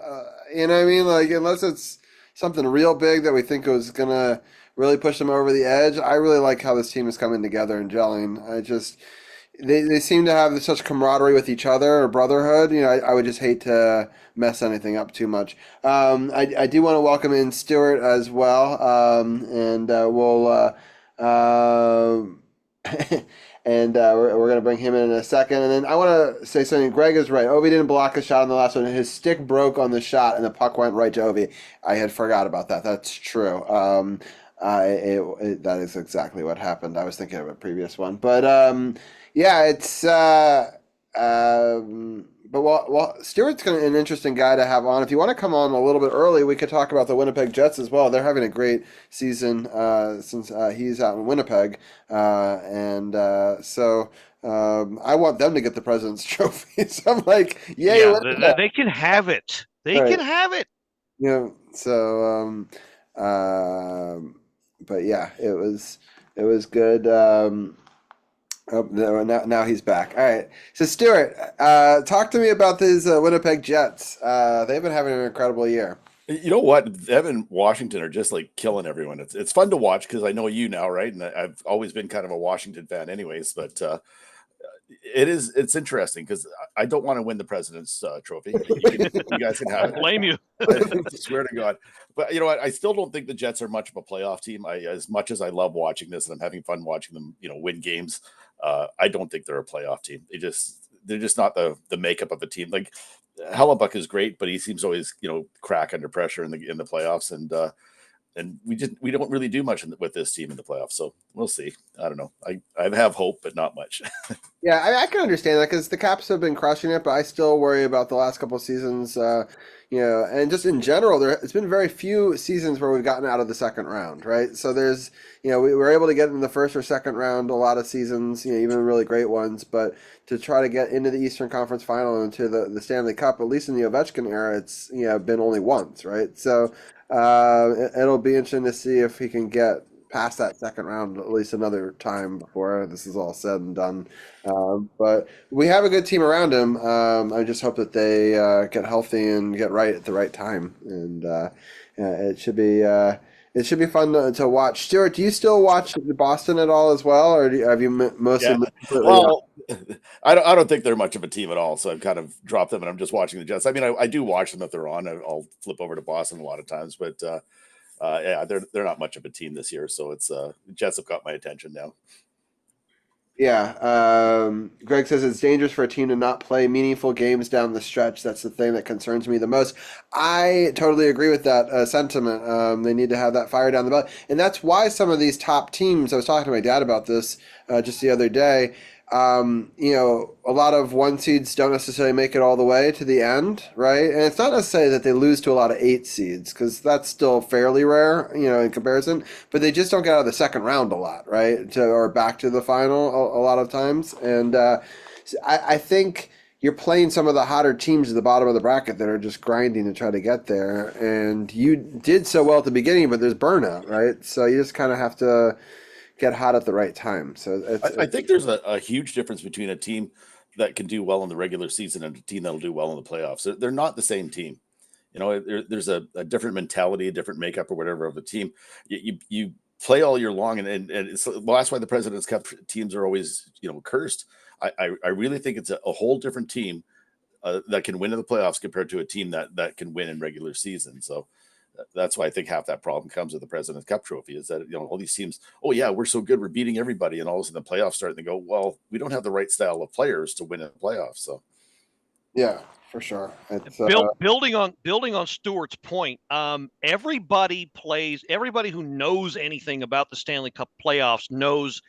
You know what I mean? Like, unless it's something real big that we think was going to really push them over the edge, I really like how this team is coming together and gelling. They seem to have such camaraderie with each other, or brotherhood. You know, I would just hate to mess anything up too much. I do want to welcome in Stuart as well, and we'll and we're going to bring him in a second. And then I want to say something. Greg is right. Ovi didn't block a shot on the last one. His stick broke on the shot, and the puck went right to Ovi. I had forgot about that. That's true. That is exactly what happened. I was thinking of a previous one. But, yeah, it's but well, Stuart's an interesting guy to have on. If you want to come on a little bit early, we could talk about the Winnipeg Jets as well. They're having a great season since he's out in Winnipeg, so I want them to get the President's Trophy. So I'm like, yeah, they can have it. They right. can have it. Yeah. So, but yeah, it was good. Oh, no, now he's back. All right. So, Stuart, talk to me about these Winnipeg Jets. They've been having an incredible year. You know what? Evan and Washington are just like killing everyone. It's fun to watch because I know you now, right? And I've always been kind of a Washington fan anyways, but it's interesting because I don't want to win the President's Trophy. You guys can have it. I blame you. I swear to God. But you know what? I still don't think the Jets are much of a playoff team. As much as I love watching this and I'm having fun watching them, win games, I don't think they're a playoff team. They're just not the makeup of a team. Like Hellebuck is great, but he seems always, crack under pressure in the playoffs. And we don't really do much with this team in the playoffs. So we'll see. I don't know. I have hope, but not much. Yeah, I can understand that because the Caps have been crushing it, but I still worry about the last couple of seasons. And just in general, it's been very few seasons where we've gotten out of the second round, right? So there's, we were able to get in the first or second round a lot of seasons, even really great ones, but to try to get into the Eastern Conference Final and to the Stanley Cup, at least in the Ovechkin era, it's been only once, right? So it'll be interesting to see if he can get past that second round at least another time before this is all said and done. But we have a good team around him. I just hope that they get healthy and get right at the right time. And it should be fun to watch. Stuart, do you still watch Boston at all as well, or have you mostly? Yeah. Well, I don't think they're much of a team at all, so I've kind of dropped them, and I'm just watching the Jets. I mean, I do watch them if they're on. I'll flip over to Boston a lot of times, but yeah, they're not much of a team this year, so it's the Jets have got my attention now. Yeah, Greg says it's dangerous for a team to not play meaningful games down the stretch. That's the thing that concerns me the most. I totally agree with that sentiment. They need to have that fire down the belly. And that's why some of these top teams, I was talking to my dad about this just the other day, a lot of one seeds don't necessarily make it all the way to the end, right? And it's not necessarily that they lose to a lot of 8 seeds, because that's still fairly rare, in comparison. But they just don't get out of the second round a lot, right? Or back to the final a lot of times. And I think you're playing some of the hotter teams at the bottom of the bracket that are just grinding to try to get there. And you did so well at the beginning, but there's burnout, right? So you just kind of have to get hot at the right time. So I think there's a huge difference between a team that can do well in the regular season and a team that'll do well in the playoffs. They're not the same team. There's a different mentality, a different makeup or whatever of a team. You play all year long, and that's why the President's Cup teams are always cursed. I really think it's a whole different team that can win in the playoffs compared to a team that can win in regular season. So that's why I think half that problem comes with the President's Cup trophy is that, all these teams, oh yeah, we're so good, we're beating everybody. And all of a sudden the playoffs start and they go, well, we don't have the right style of players to win in the playoffs. So. Yeah, for sure. It's, building on Stuart's point, everybody who knows anything about the Stanley Cup playoffs knows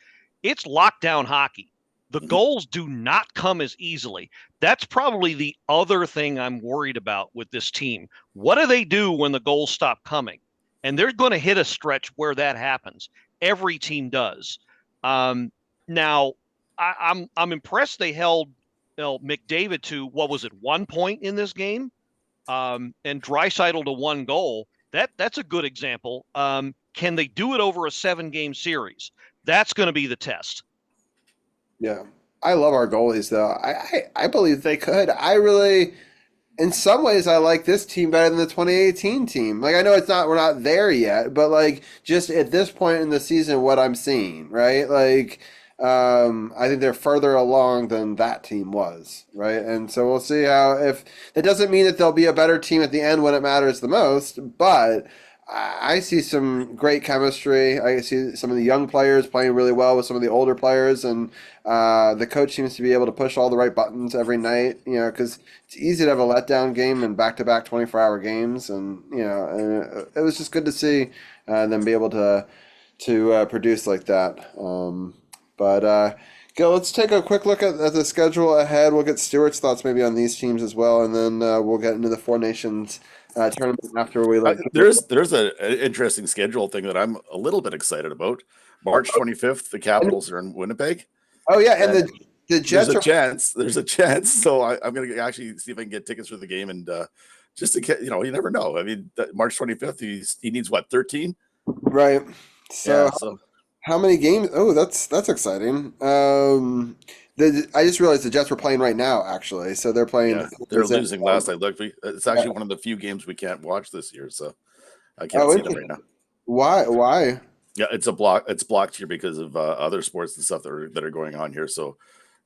it's lockdown hockey. The goals do not come as easily. That's probably the other thing I'm worried about with this team. What do they do when the goals stop coming? And they're going to hit a stretch where that happens. Every team does. Now, I'm impressed they held McDavid to, what was it, 1 point in this game, and Draisaitl to 1 goal. That's a good example. Can they do it over a 7-game series? That's going to be the test. Yeah. I love our goalies, though. I believe they could. I really, in some ways, I like this team better than the 2018 team. Like, I know we're not there yet, but like, just at this point in the season, what I'm seeing, right? Like, I think they're further along than that team was, right? And so we'll see if it doesn't mean that they'll be a better team at the end when it matters the most, but I see some great chemistry. I see some of the young players playing really well with some of the older players, and the coach seems to be able to push all the right buttons every night, because it's easy to have a letdown game and back-to-back 24-hour games, and and it was just good to see them be able to produce like that. But Gil, let's take a quick look at the schedule ahead. We'll get Stuart's thoughts maybe on these teams as well, and then we'll get into the Four Nations tournament after we There's an interesting schedule thing that I'm a little bit excited about. March 25th, the Capitals are in Winnipeg. Oh yeah, and the Jets There's a chance. So I'm going to actually see if I can get tickets for the game, and just to get, you never know. I mean, March 25th, he needs what, 13? Right. So, yeah, how many games? Oh, that's exciting. I just realized the Jets were playing right now, actually. So they're playing. Yeah, they're losing last I looked. It's actually one of the few games we can't watch this year, so I can't see them right now. Why? Yeah, it's blocked here because of other sports and stuff that are going on here. So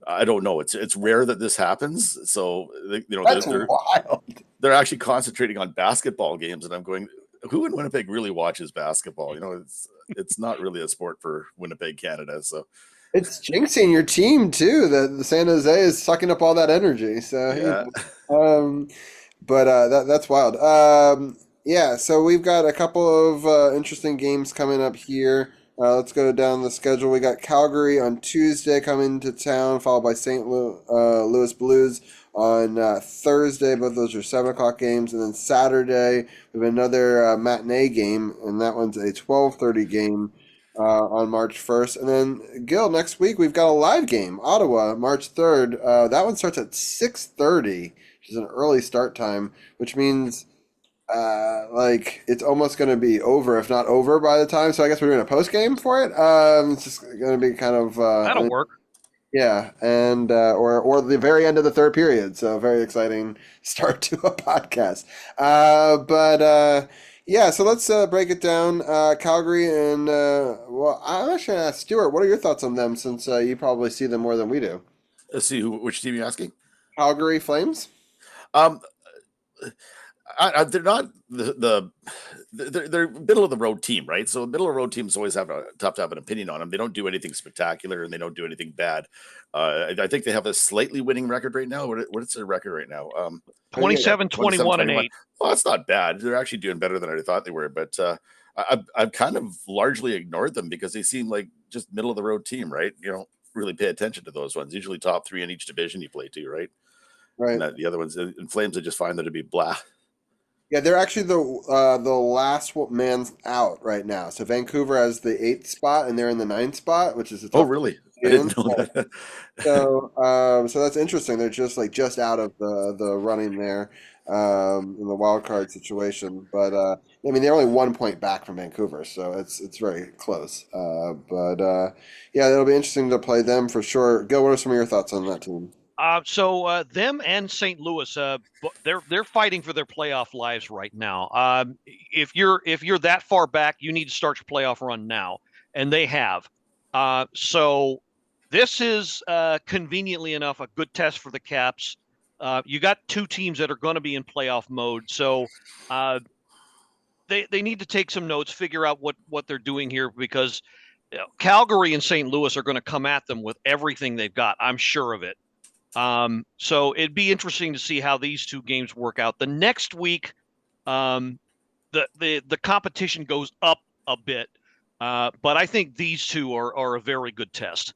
I don't know. It's rare that this happens. So that's wild. They're actually concentrating on basketball games, and I'm going, who in Winnipeg really watches basketball? It's not really a sport for Winnipeg, Canada. So it's jinxing your team too. That the San Jose is sucking up all that energy. So yeah. But that's wild. Yeah. So we've got a couple of interesting games coming up here. Let's go down the schedule. We got Calgary on Tuesday coming to town, followed by St. Louis Blues on Thursday. Both those are 7:00 games, and then Saturday we have another matinee game, and that one's a 12:30 game. On March 1st. And then, Gil, next week we've got a live game, Ottawa, March 3rd. That one starts at 6:30, which is an early start time, which means it's almost going to be over, if not over, by the time. So I guess we're doing a post game for it. It's just going to be kind of that'll work. Yeah, and or the very end of the third period. So very exciting start to a podcast. Yeah, so let's break it down. Calgary and well, I'm actually going to ask Stuart, what are your thoughts on them, since you probably see them more than we do? Let's see which team you're asking. Calgary Flames. They're not they're middle of the road team, right? So middle of the road teams always have tough to have an opinion on them. They don't do anything spectacular, and they don't do anything bad. I think they have a slightly winning record right now. What's their record right now? 27, 21, and 8. Well, that's not bad. They're actually doing better than I thought they were. But I've kind of largely ignored them because they seem like just middle of the road team, right? You don't really pay attention to those ones. Usually top 3 in each division you play to, right? Right. And the other ones, in Flames, I just find them to be blah. Yeah, they're actually the last man out right now. So Vancouver has the 8th spot, and they're in the 9th spot, which is Oh, really? I didn't know that. So that's interesting. They're just out of the running there in the wild card situation. But I mean, they're only 1 point back from Vancouver, so it's very close. Yeah, it'll be interesting to play them for sure. Gil, what are some of your thoughts on that team? So them and St. Louis, they're fighting for their playoff lives right now. If you're that far back, you need to start your playoff run now, and they have. So this is conveniently enough a good test for the Caps. You got 2 teams that are going to be in playoff mode, so they need to take some notes, figure out what they're doing here, because Calgary and St. Louis are going to come at them with everything they've got. I'm sure of it. So it'd be interesting to see how these 2 games work out. The next week, the competition goes up a bit, but I think these 2 are a very good test.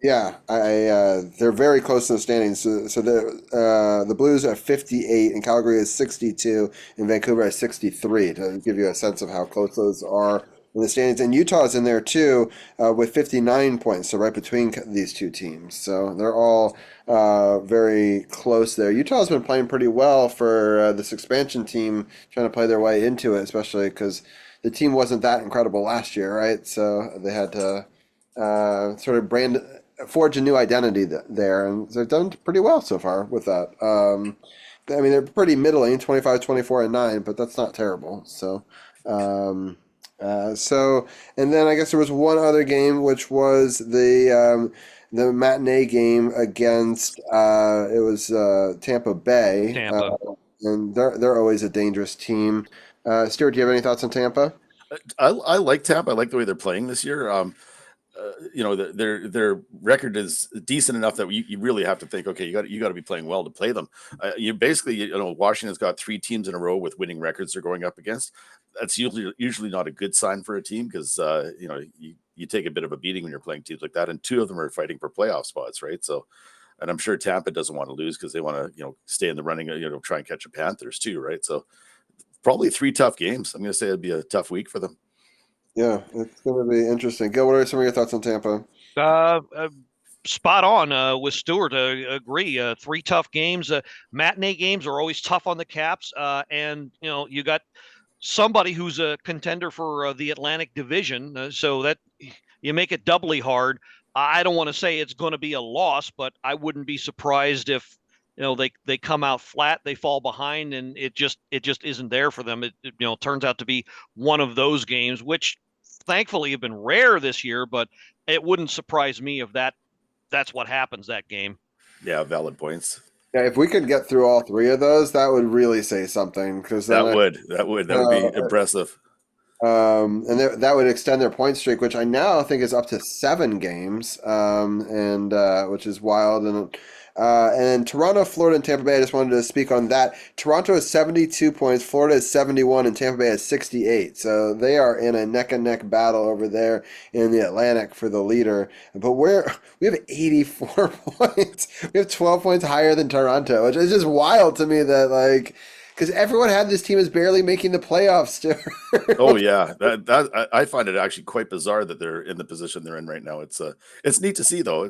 Yeah, they're very close in the standings. So the Blues are 58, and Calgary is 62, and Vancouver is 63. To give you a sense of how close those are in the standings, and Utah's in there too, with 59 points. So right between these two teams. So they're all very close there. Utah's been playing pretty well for this expansion team, trying to play their way into it, especially because the team wasn't that incredible last year, right? So they had to sort of forge a new identity there, and they've done pretty well so far with that. I mean, they're pretty middling, 25, 24, and 9, but that's not terrible. Um, and then I guess there was one other game, which was the matinee game against it was Tampa Bay, Tampa. and they're always a dangerous team. Stuart, do you have any thoughts on Tampa? I like Tampa. I like the way they're playing this year. Their record is decent enough that you really have to think, okay, you got to be playing well to play them. You basically, Washington's got 3 teams in a row with winning records they're going up against. That's usually not a good sign for a team because you take a bit of a beating when you're playing teams like that, and 2 of them are fighting for playoff spots, right? So, and I'm sure Tampa doesn't want to lose because they want to stay in the running, try and catch the Panthers too, right? So probably 3 tough games. I'm going to say it'd be a tough week for them. Yeah, it's going to be interesting. Gil, what are some of your thoughts on Tampa? Spot on with Stewart. Agree. 3 tough games. Matinee games are always tough on the Caps, and you got somebody who's a contender for the Atlantic Division, so that you make it doubly hard. I don't want to say it's going to be a loss, but I wouldn't be surprised if they come out flat, they fall behind, and it just isn't there for them. It turns out to be one of those games, which thankfully have been rare this year, but it wouldn't surprise me if that's what happens that game. Yeah, valid points. Yeah, if we could get through all 3 of those, that would really say something. Because that would be impressive. And that would extend their point streak, which I now think is up to 7 games, and which is wild. And Toronto, Florida, and Tampa Bay, I just wanted to speak on that. Toronto has 72 points, Florida has 71, and Tampa Bay has 68. So they are in a neck-and-neck battle over there in the Atlantic for the leader. But we have 84 points. We have 12 points higher than Toronto, which is just wild to me that, because everyone had this team as barely making the playoffs. Oh yeah, that I find it actually quite bizarre that they're in the position they're in right now. It's neat to see though.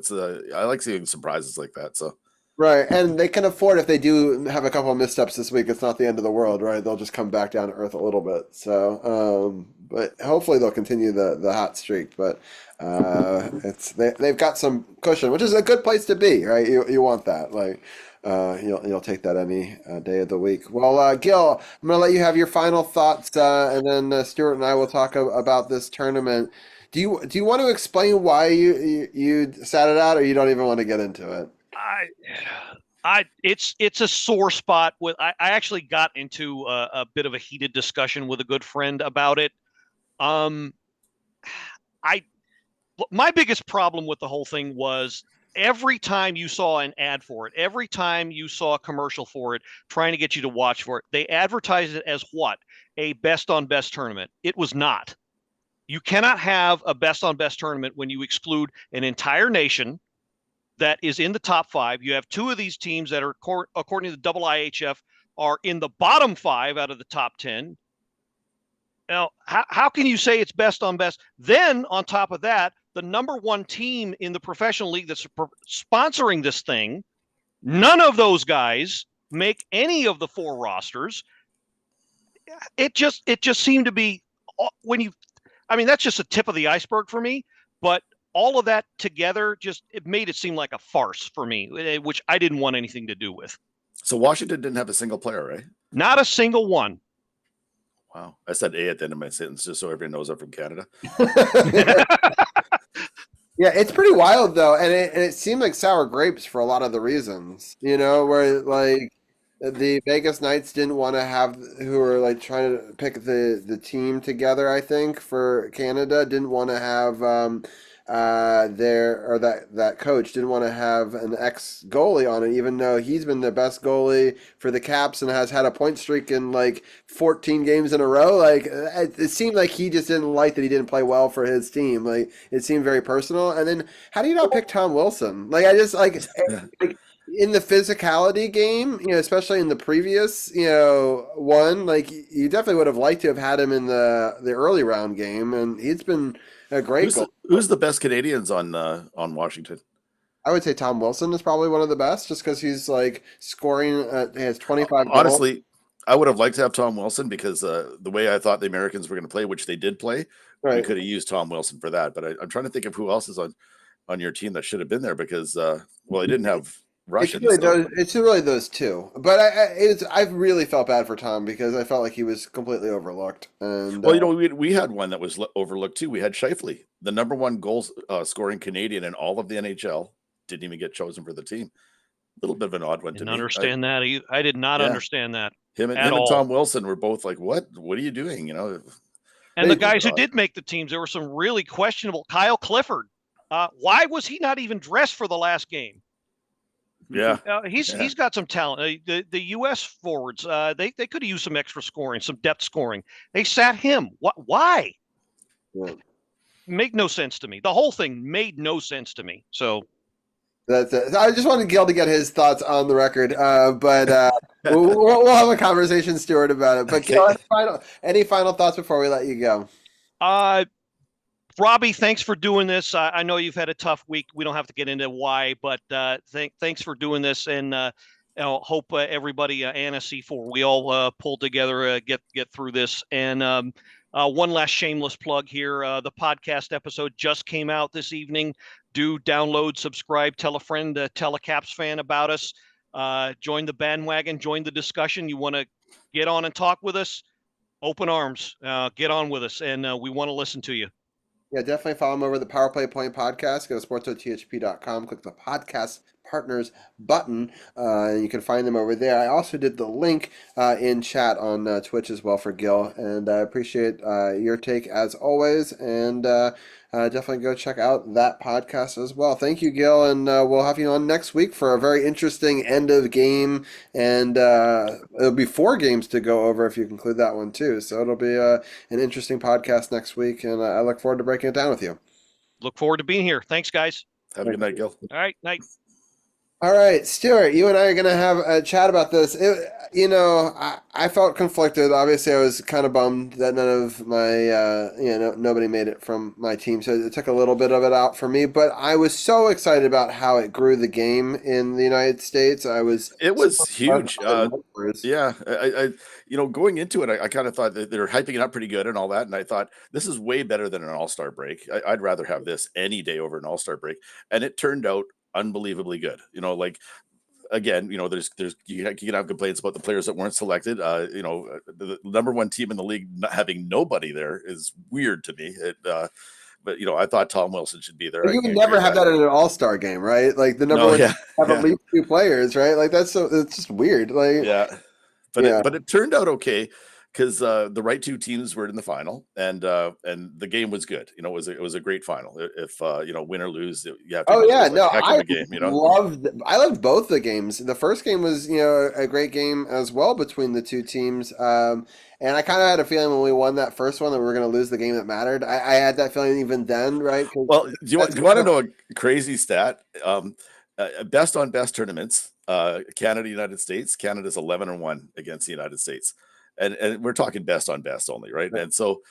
I like seeing surprises like that. So right, and they can afford if they do have a couple of missteps this week. It's not the end of the world, right? They'll just come back down to earth a little bit. So, but hopefully they'll continue the hot streak. But they've got some cushion, which is a good place to be, right? You want that, you'll take that any day of the week. Well, Gil, I'm going to let you have your final thoughts, and then Stuart and I will talk about this tournament. Do you want to explain why you sat it out, or you don't even want to get into it? It's a sore spot. I actually got into a bit of a heated discussion with a good friend about it. My biggest problem with the whole thing was every time you saw an ad for it, every time you saw a commercial for it, trying to get you to watch for it, they advertised it as what? A best on best tournament. It was not. You cannot have a best on best tournament when you exclude an entire nation that is in the top 5. You have 2 of these teams that are, according to the IIHF, are in the bottom 5 out of the top 10. Now, how can you say it's best on best? Then, on top of that, the number 1 team in the professional league that's sponsoring this thing, none of those guys make any of the 4 rosters. It just seemed to be that's just a tip of the iceberg for me. But all of that together it made it seem like a farce for me, which I didn't want anything to do with. So Washington didn't have a single player, right? Not a single one. Wow. I said A at the end of my sentence just so everyone knows I'm from Canada. Yeah, it's pretty wild though, and it seemed like sour grapes for a lot of the reasons. Where the Vegas Knights didn't want to have who were trying to pick the team together. I think for Canada didn't want to have that coach didn't want to have an ex goalie on it, even though he's been the best goalie for the Caps and has had a point streak in like 14 games in a row. Like it seemed like he just didn't like that he didn't play well for his team. Like it seemed very personal. And then how do you not pick Tom Wilson? Like I just like in the physicality game, especially in the previous, one, like you definitely would have liked to have had him in the early round game, and he's been a great goal. Who's the best Canadians on Washington? I would say Tom Wilson is probably one of the best, just because he's like scoring. He has 25 goals. Honestly, I would have liked to have Tom Wilson because the way I thought the Americans were going to play, which they did play, we could have used Tom Wilson for that. But I'm trying to think of who else is on your team that should have been there because, they didn't have Russians. It's really those two. But I really felt bad for Tom because I felt like he was completely overlooked. And we had one that was overlooked too. We had Scheifele, the number one goal scoring Canadian in all of the NHL, didn't even get chosen for the team. A little bit of an odd one to me. Understand that? I did not understand that. Him and Tom Wilson were both like, "What are you doing?" And the guys who did make the teams, there were some really questionable. Kyle Clifford, why was he not even dressed for the last game? Yeah, he's got some talent. The U.S. forwards, they could have used some extra scoring, some depth scoring. They sat him. Why? Yeah. Made no sense to me. The whole thing made no sense to me. So that's it. I just wanted Gil to get his thoughts on the record, but we'll have a conversation, Stuart, about it. But Gil, any final thoughts before we let you go? Robbie, thanks for doing this. I know you've had a tough week. We don't have to get into why, but thanks for doing this, and hope everybody, Anna, C4, we all pull together, get through this. And one last shameless plug here: the podcast episode just came out this evening. Do download, subscribe, tell a friend, tell a Caps fan about us. Join the bandwagon, join the discussion. You want to get on and talk with us? Open arms. Get on with us, and we want to listen to you. Yeah, definitely follow them over the Power Play Point podcast. Go to SportsOTHP.com, click the podcast partners button, and you can find them over there. I also did the link in chat on Twitch as well for Gil, and I appreciate your take as always, and definitely go check out that podcast as well. Thank you, Gil, and we'll have you on next week for a very interesting end of game, and it'll be 4 games to go over if you conclude that one too, so it'll be an interesting podcast next week, and I look forward to breaking it down with you. Look forward to being here. Thanks, guys. Have a good night, Gil. All right, night. All right, Stuart, you and I are going to have a chat about this. I felt conflicted. Obviously, I was kind of bummed that none of my, nobody made it from my team. So it took a little bit of it out for me. But I was so excited about how it grew the game in the United States. It was huge. Yeah. Going into it, I kind of thought that they were hyping it up pretty good and all that. And I thought, this is way better than an All-Star break. I'd rather have this any day over an All-Star break. And it turned out unbelievably good. Again, there's you can have complaints about the players that weren't selected. The number one team in the league not having nobody there is weird to me. But I thought Tom Wilson should be there. You would never have that in an All-Star game, right? Like the number one have at least 2 players, right? Like it's just weird. But it turned out okay. Because the right 2 teams were in the final, and the game was good. It was a great final. If win or lose, you have to. I game. I loved both the games. The first game was a great game as well between the 2 teams. And I kind of had a feeling when we won that first one that we were going to lose the game that mattered. I had that feeling even then, right? Well, do you want to know a crazy stat? Best on best tournaments, Canada, United States. Canada's 11-1 against the United States. And we're talking best on best only, right? And so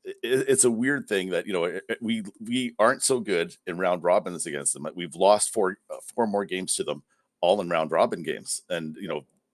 it's a weird thing that we aren't so good in round robins against them. We've lost four more games to them, all in round robin games. And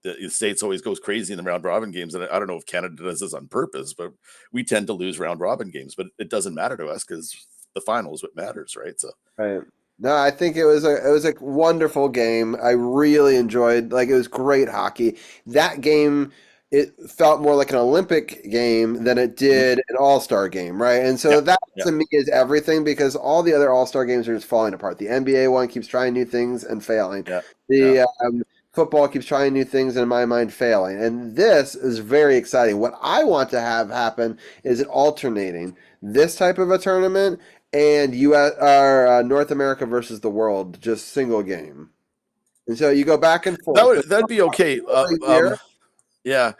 the States always goes crazy in the round robin games. And I don't know if Canada does this on purpose, but we tend to lose round robin games. But it doesn't matter to us because the final is what matters, right? So right. No, I think it was a wonderful game. I really enjoyed. It was great hockey. That game. It felt more like an Olympic game than it did an All-Star game, right? And so that to me is everything because all the other All-Star games are just falling apart. The NBA one keeps trying new things and failing. Football keeps trying new things and in my mind failing. And this is very exciting. What I want to have happen is it alternating this type of a tournament and U.S. or North America versus the world, just single game. And so you go back and forth. That'd be okay. Every year. Yeah,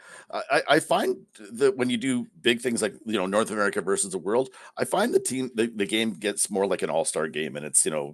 I find that when you do big things like North America versus the world, I find the game gets more like an all-star game, and it's 16-14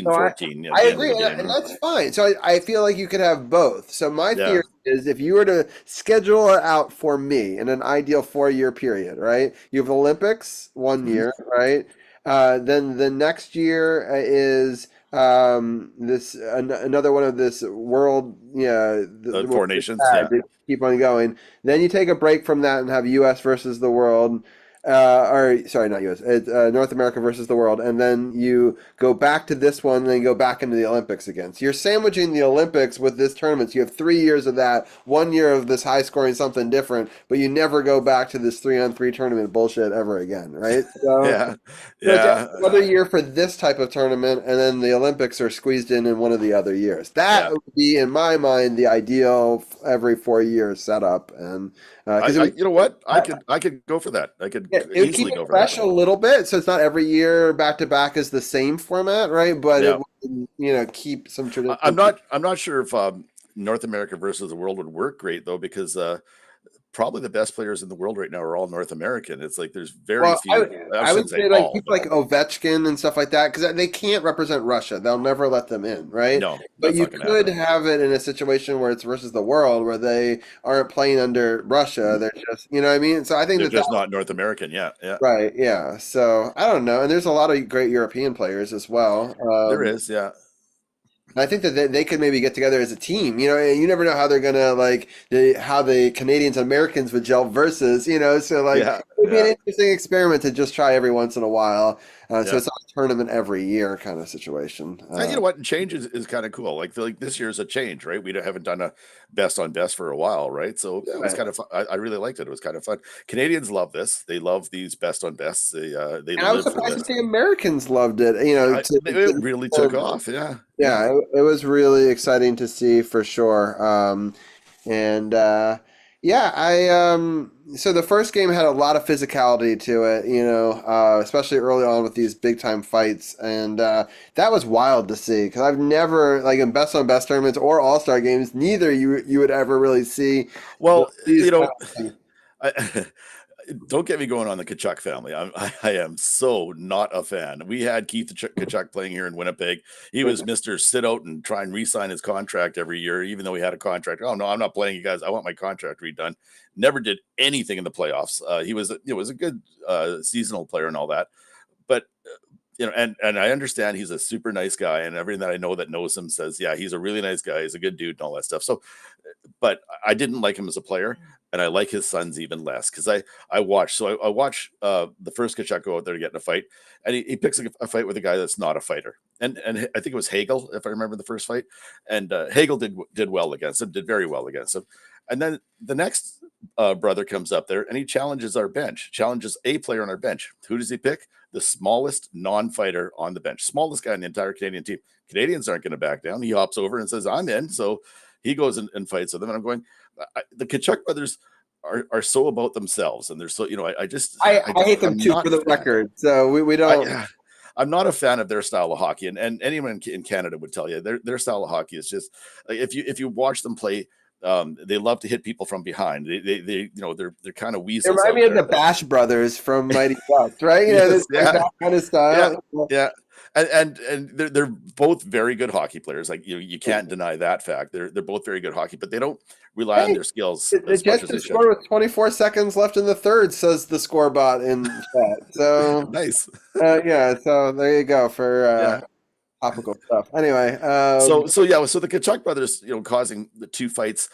at I the end of agree, the game. and that's fine. So I feel like you could have both. So my Yeah. theory is if you were to schedule it out for me in an ideal 4-year period, right? You have Olympics one Mhm. year, right? Then the next year is this another one of this world, The Four Nations, yeah. they keep on going. Then you take a break from that and have U.S. versus the world. Or sorry, not U.S. It's North America versus the world, and then you go back to this one, and then you go back into the Olympics again. So you're sandwiching the Olympics with this tournament. So you have 3 years of that, 1 year of this high scoring something different, but you never go back to this 3-on-3 tournament bullshit ever again, right? So, Yeah, so it's yeah. another year for this type of tournament, and then the Olympics are squeezed in one of the other years. That would be, in my mind, the ideal every 4 year setup, and You know what? I could go for that. I could it would keep easily it go for fresh that. a little bit, so it's not every year back to back is the same format, right? But Yeah. it would, keep some tradition. I'm not sure if North America versus the world would work great though, because probably the best players in the world right now are all North American. It's like there's very Well, few. I I would shouldn't say say like all, people but like Ovechkin and stuff like that because they can't represent Russia. They'll never let them in, right? no, But that's you not going to could happen. have it in a situation where it's versus the world, where they aren't playing under Russia. They're just, you know what I mean? So I think They're that just not North American. Yeah, yeah. right, yeah. So I don't know, and there's a lot of great European players as well. There is, yeah. I think that they could maybe get together as a team. You never know how they're gonna how the Canadians and Americans would gel versus. So Yeah, it would be an yeah. interesting experiment to just try every once in a while. So Yeah. it's not a tournament every year kind of situation. And you know what? Change is kind of cool. Like this year's a change, right? We haven't done a best on best for a while, right? So yeah, it was Right. kind of fun. I really liked it. It was kind of fun. Canadians love this. They love these best on bests. They And I was live for surprised to this. see Americans loved it. It really took off. Yeah, yeah. Yeah, it was really exciting to see for sure. And yeah, so the first game had a lot of physicality to it, especially early on with these big time fights, and that was wild to see because I've never like in best on best tournaments or all star games, neither you would ever really see Well, these kind of things. I, don't get me going on the Kachuk family. I am so not a fan. We had Keith Kachuk playing here in Winnipeg. He was Mr. Sit out and try and re-sign his contract every year, even though he had a contract. Oh no, I'm not playing you guys. I want my contract redone. Never did anything in the playoffs. He was a good seasonal player and all that, but and I understand he's a super nice guy, and everything that I know that knows him says, yeah, he's a really nice guy. He's a good dude and all that stuff. So, but I didn't like him as a player, and I like his sons even less because I watched. So I watch the first Kachuk go out there to get in a fight, and he picks a fight with a guy that's not a fighter, and I think it was Hagel if I remember the first fight, and Hagel did well against him, did very well against him, and then the next brother comes up there and he challenges our bench, challenges a player on our bench. Who does he pick? The smallest non-fighter on the bench, smallest guy in the entire Canadian team. Canadians aren't going to back down. He hops over and says, "I'm in." So he goes and fights with them. And I'm going, the Kachuk brothers are so about themselves, and they're so I hate them too for the record. So we don't. I'm not a fan of their style of hockey, and anyone in Canada would tell you their style of hockey is just like if you watch them play. They love to hit people from behind. They're kind of It weasels. reminded me of the Bash Brothers from Mighty Ducks, right? Yes, That kind of style. yeah. And they're both very good hockey players. Like you can't deny that fact. They're both very good hockey, but they don't rely on their skills The as much Jets as they just should. scored with 24 seconds left in the third, says the score bot in chat. So Nice. yeah, so there you go for topical stuff. Anyway, So the Kachuk brothers, causing the two fights.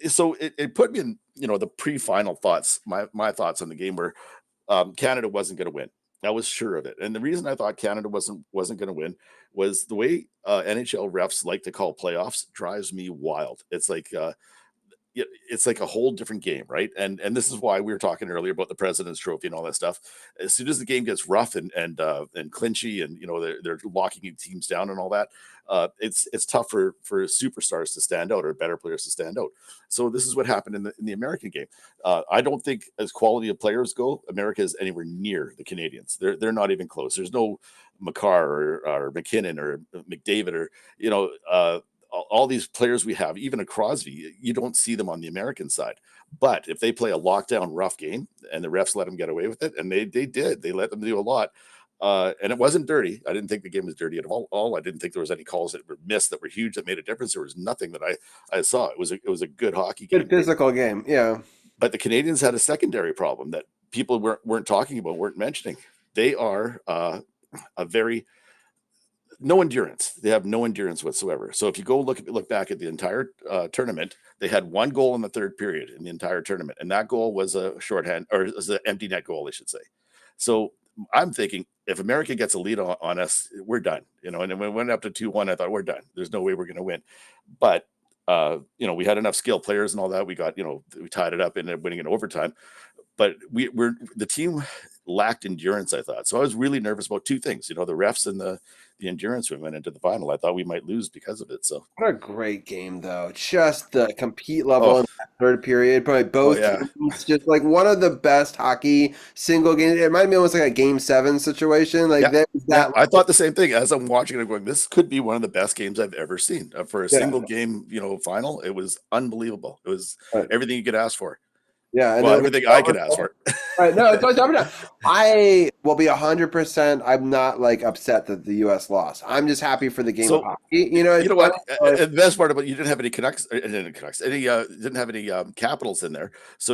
So it put me in, the pre-final thoughts. My thoughts on the game were Canada wasn't going to win. I was sure of it, and the reason I thought Canada wasn't going to win was the way NHL refs like to call playoffs drives me wild. It's like it's like a whole different game, right? And this is why we were talking earlier about the President's Trophy and all that stuff. As soon as the game gets rough and clinchy, and they're locking teams down and all that, it's tough for superstars to stand out or better players to stand out. So this is what happened in the American game. I don't think, as quality of players go, America is anywhere near the Canadians. They're not even close. There's no McCarr or McKinnon or McDavid or all these players we have, even a Crosby. You don't see them on the American side. But if they play a lockdown rough game and the refs let them get away with it, and they did, they let them do a lot. And it wasn't dirty. I didn't think the game was dirty at all. I didn't think there was any calls that were missed that were huge that made a difference. There was nothing that I saw. It was a good hockey game. Good physical game, yeah. But the Canadians had a secondary problem that people weren't talking about, weren't mentioning. They are no endurance. They have no endurance whatsoever. So if you go look back at the entire tournament, they had one goal in the third period in the entire tournament, and that goal was a shorthand, or was an empty net goal, I should say. So I'm thinking, if America gets a lead on us, we're done. And when we went up to 2-1, I thought, we're done. There's no way we're going to win. But we had enough skilled players and all that. We got, we tied it up and ended up winning in overtime. But the team lacked endurance, I thought. So I was really nervous about two things, the refs and the endurance when we went into the final. I thought we might lose because of it. So what a great game, though. Just the compete level in that third period, probably both teams, just like one of the best hockey single games. It reminded me almost like a Game 7 situation. I thought the same thing as I'm watching it. I'm going, this could be one of the best games I've ever seen for a single game, final. It was unbelievable. It was everything you could ask for. Yeah, well, everything I could ask for. Right, no, it's always I will be 100%. I'm not upset that the U.S. lost. I'm just happy for the game of hockey. You know what? The best part about you didn't have any didn't have any capitals in there, so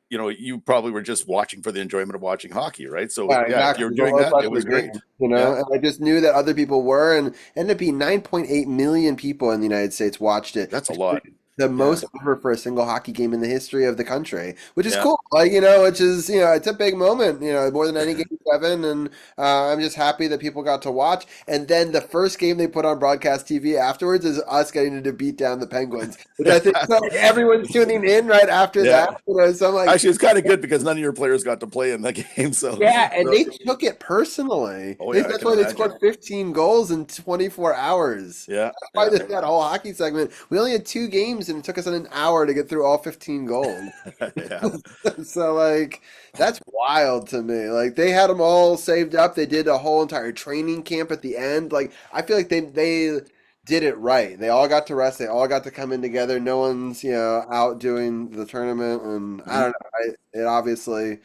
you probably were just watching for the enjoyment of watching hockey, right? So exactly. If you're doing that, it was great. And I just knew that other people were, and ended up being 9.8 million people in the United States watched it. That's a lot. The most ever for a single hockey game in the history of the country, which is cool. Which is, it's a big moment, more than any Game 7. And I'm just happy that people got to watch. And then the first game they put on broadcast TV afterwards is us getting to beat down the Penguins. Which I think everyone's tuning in right after that. So I'm like, actually, it's kind of good because none of your players got to play in the game. So they took it personally. That's why they scored 15 goals in 24 hours. Yeah. That's why that whole hockey segment, we only had 2 games. And it took us an hour to get through all 15 goals. So that's wild to me. They had them all saved up. They did a whole entire training camp at the end. I feel like they did it right. They all got to rest. They all got to come in together. No one's out doing the tournament. And I don't know. It obviously.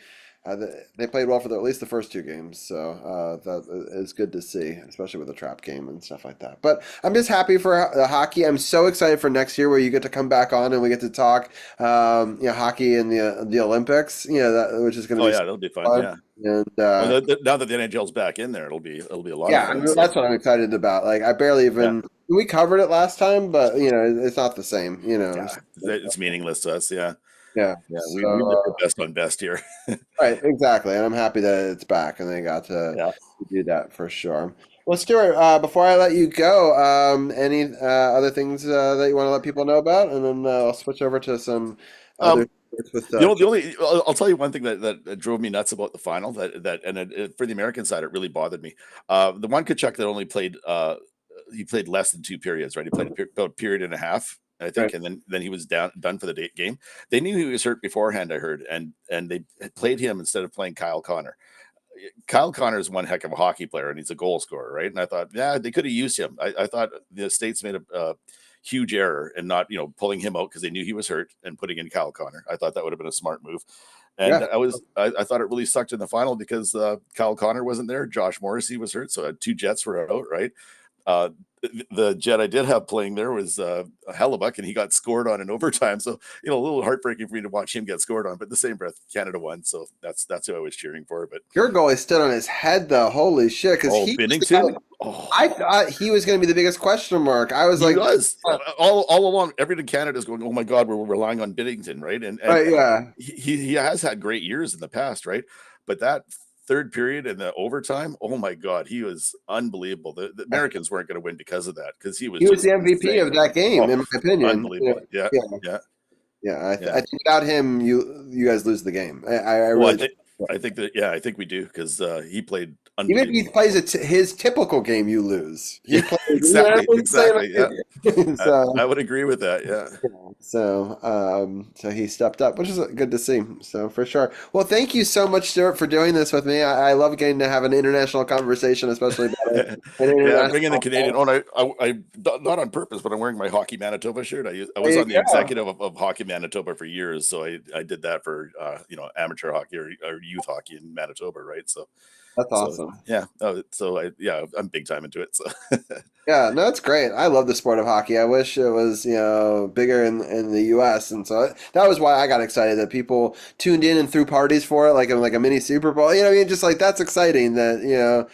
They played well for at least the first 2 games, so that is good to see, especially with the trap game and stuff like that. But I'm just happy for the hockey. I'm so excited for next year where you get to come back on and we get to talk, hockey in the Olympics. Which is going to be that'll be fun. Yeah. And now that the NHL's back in there, it'll be a lot. Yeah, of fun, that's what I'm excited about. I barely even we covered it last time, but it's not the same. It's meaningless to us. Yeah. Yeah, we did best on best here. Right, exactly, and I'm happy that it's back and they got to do that for sure. Well, Stuart, before I let you go, any other things that you want to let people know about, and then I'll switch over to some other. I'll tell you one thing that drove me nuts about the final. For the American side, it really bothered me. The one Kachuk that only played, he played less than 2 periods, right? He played about a period and a half. I think, and then he was done for the game. They knew he was hurt beforehand, I heard, and they played him instead of playing Kyle Connor. Kyle Connor is one heck of a hockey player, and he's a goal scorer, right? And I thought, they could have used him. I thought the States made a huge error in not, pulling him out because they knew he was hurt and putting in Kyle Connor. I thought that would have been a smart move. And I thought it really sucked in the final because Kyle Connor wasn't there. Josh Morrissey was hurt, so 2 Jets were out, right? The Jet I did have playing there was Hellebuck, and he got scored on in overtime. So, a little heartbreaking for me to watch him get scored on. But the same breath, Canada won. So that's who I was cheering for. But your goalie stood on his head, though. Holy shit! Because Binnington. I thought he was going to be the biggest question mark. I was all along. Everyone in Canada is going, "Oh my God, we're relying on Binnington, right?" And he has had great years in the past, right? But that third period and the overtime, oh my God, he was unbelievable. The Americans weren't going to win because of that, because he was the MVP of that game, in my opinion. Unbelievable. Yeah. Yeah, I Yeah. think without him, you guys lose the game. I Well, really I think that I think we do because he played even if he unbelievable. plays his typical game, you lose. He Yeah, plays, exactly, what I'm exactly. Yeah, saying? So I would agree with that. Yeah. so he stepped up, which is good to see. So for sure. Well, thank you so much, Stuart, for doing this with me. I love getting to have an international conversation, especially about an Yeah, bring in the international. Canadian. Oh, and I not on purpose, but I'm wearing my Hockey Manitoba shirt. I There was you on the go. executive of Hockey Manitoba for years, so I did that for amateur hockey or youth hockey in Manitoba, right? That's So awesome. yeah, I'm big time into it. So Yeah, no, it's great. I love the sport of hockey. I wish it was, bigger in the U.S. And so that was why I got excited that people tuned in and threw parties for it, like a mini Super Bowl. You know, what I mean, just like that's exciting that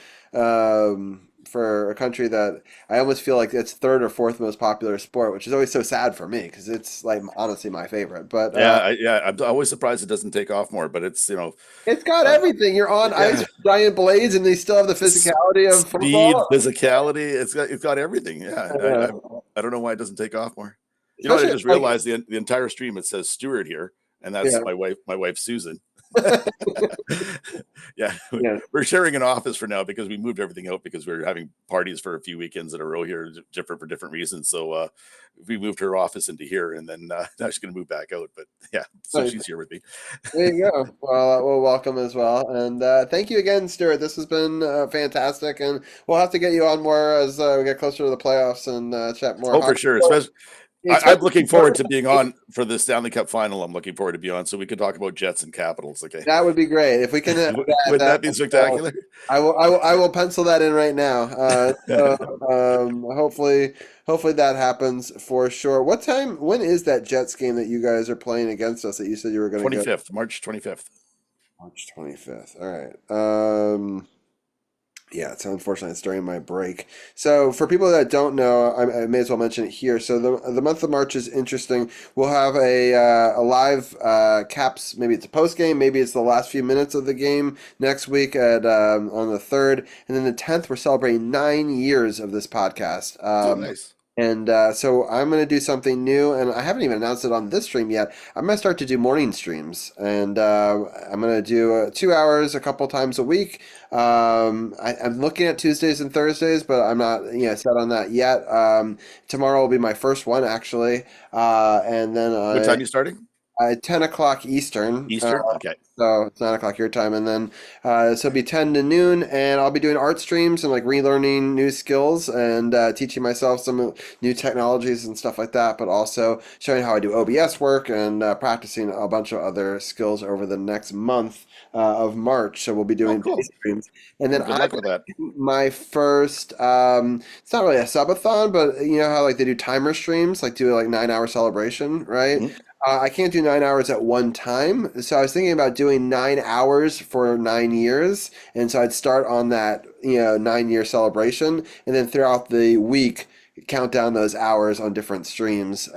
for a country that I almost feel like it's third or fourth most popular sport, which is always so sad for me because it's like honestly my favorite. But I'm always surprised it doesn't take off more. But it's it's got uh, everything. You're on ice yeah, with giant blades, and they still have the physicality of speed, football. physicality. It's got everything. Yeah, I don't know why it doesn't take off more. I Especially just like realized the entire stream it says Stuart here, and that's yeah. my wife Susan. Yeah, Yeah. we're sharing an office for now because we moved everything out because we were having parties for a few weekends in a row here, different for different reasons. So we moved her office into here, and then now she's going to move back out. But yeah, so Nice. she's here with me. There you go. Well, welcome as well, and thank you again, Stuart. This has been fantastic, and we'll have to get you on more as we get closer to the playoffs and chat more Oh, for hockey. sure. Especially, I'm Especially looking forward to being on for the Stanley Cup final. I'm looking forward to be on so we could talk about Jets and Capitals. Okay, that would be great if we can have that. wouldn't that be spectacular? I will pencil that in right now. Hopefully that happens for sure. What time? When is that Jets game that you guys are playing against us that you said you were going to go? 25th, March 25th. March 25th. All right. Yeah, so unfortunately, it's during my break. So, for people that don't know, I may as well mention it here. So, the month of March is interesting. We'll have a live Caps. Maybe it's a post game. Maybe it's the last few minutes of the game next week at on the 3rd, and then the 10th. We're celebrating 9 years of this podcast. Oh, nice. And so I'm going to do something new, and I haven't even announced it on this stream yet. I'm going to start to do morning streams, and I'm going to do 2 hours a couple times a week. I'm looking at Tuesdays and Thursdays, but I'm not set on that yet. Tomorrow will be my first one, actually, and then What time are you starting? 10 o'clock Eastern. Eastern? Okay. So it's 9 o'clock your time, and then so it'll be 10 to noon, and I'll be doing art streams and like relearning new skills and teaching myself some new technologies and stuff like that, but also showing how I do OBS work and practicing a bunch of other skills over the next month of March. So we'll be doing cool. these streams, and then Good luck with that. my first it's not really a subathon, but you know how like they do timer streams, like do like 9 hour celebration, right? Mhm. I can't do 9 hours at one time, so I was thinking about doing 9 hours for 9 years, and so I'd start on that 9 year celebration, and then throughout the week count down those hours on different streams,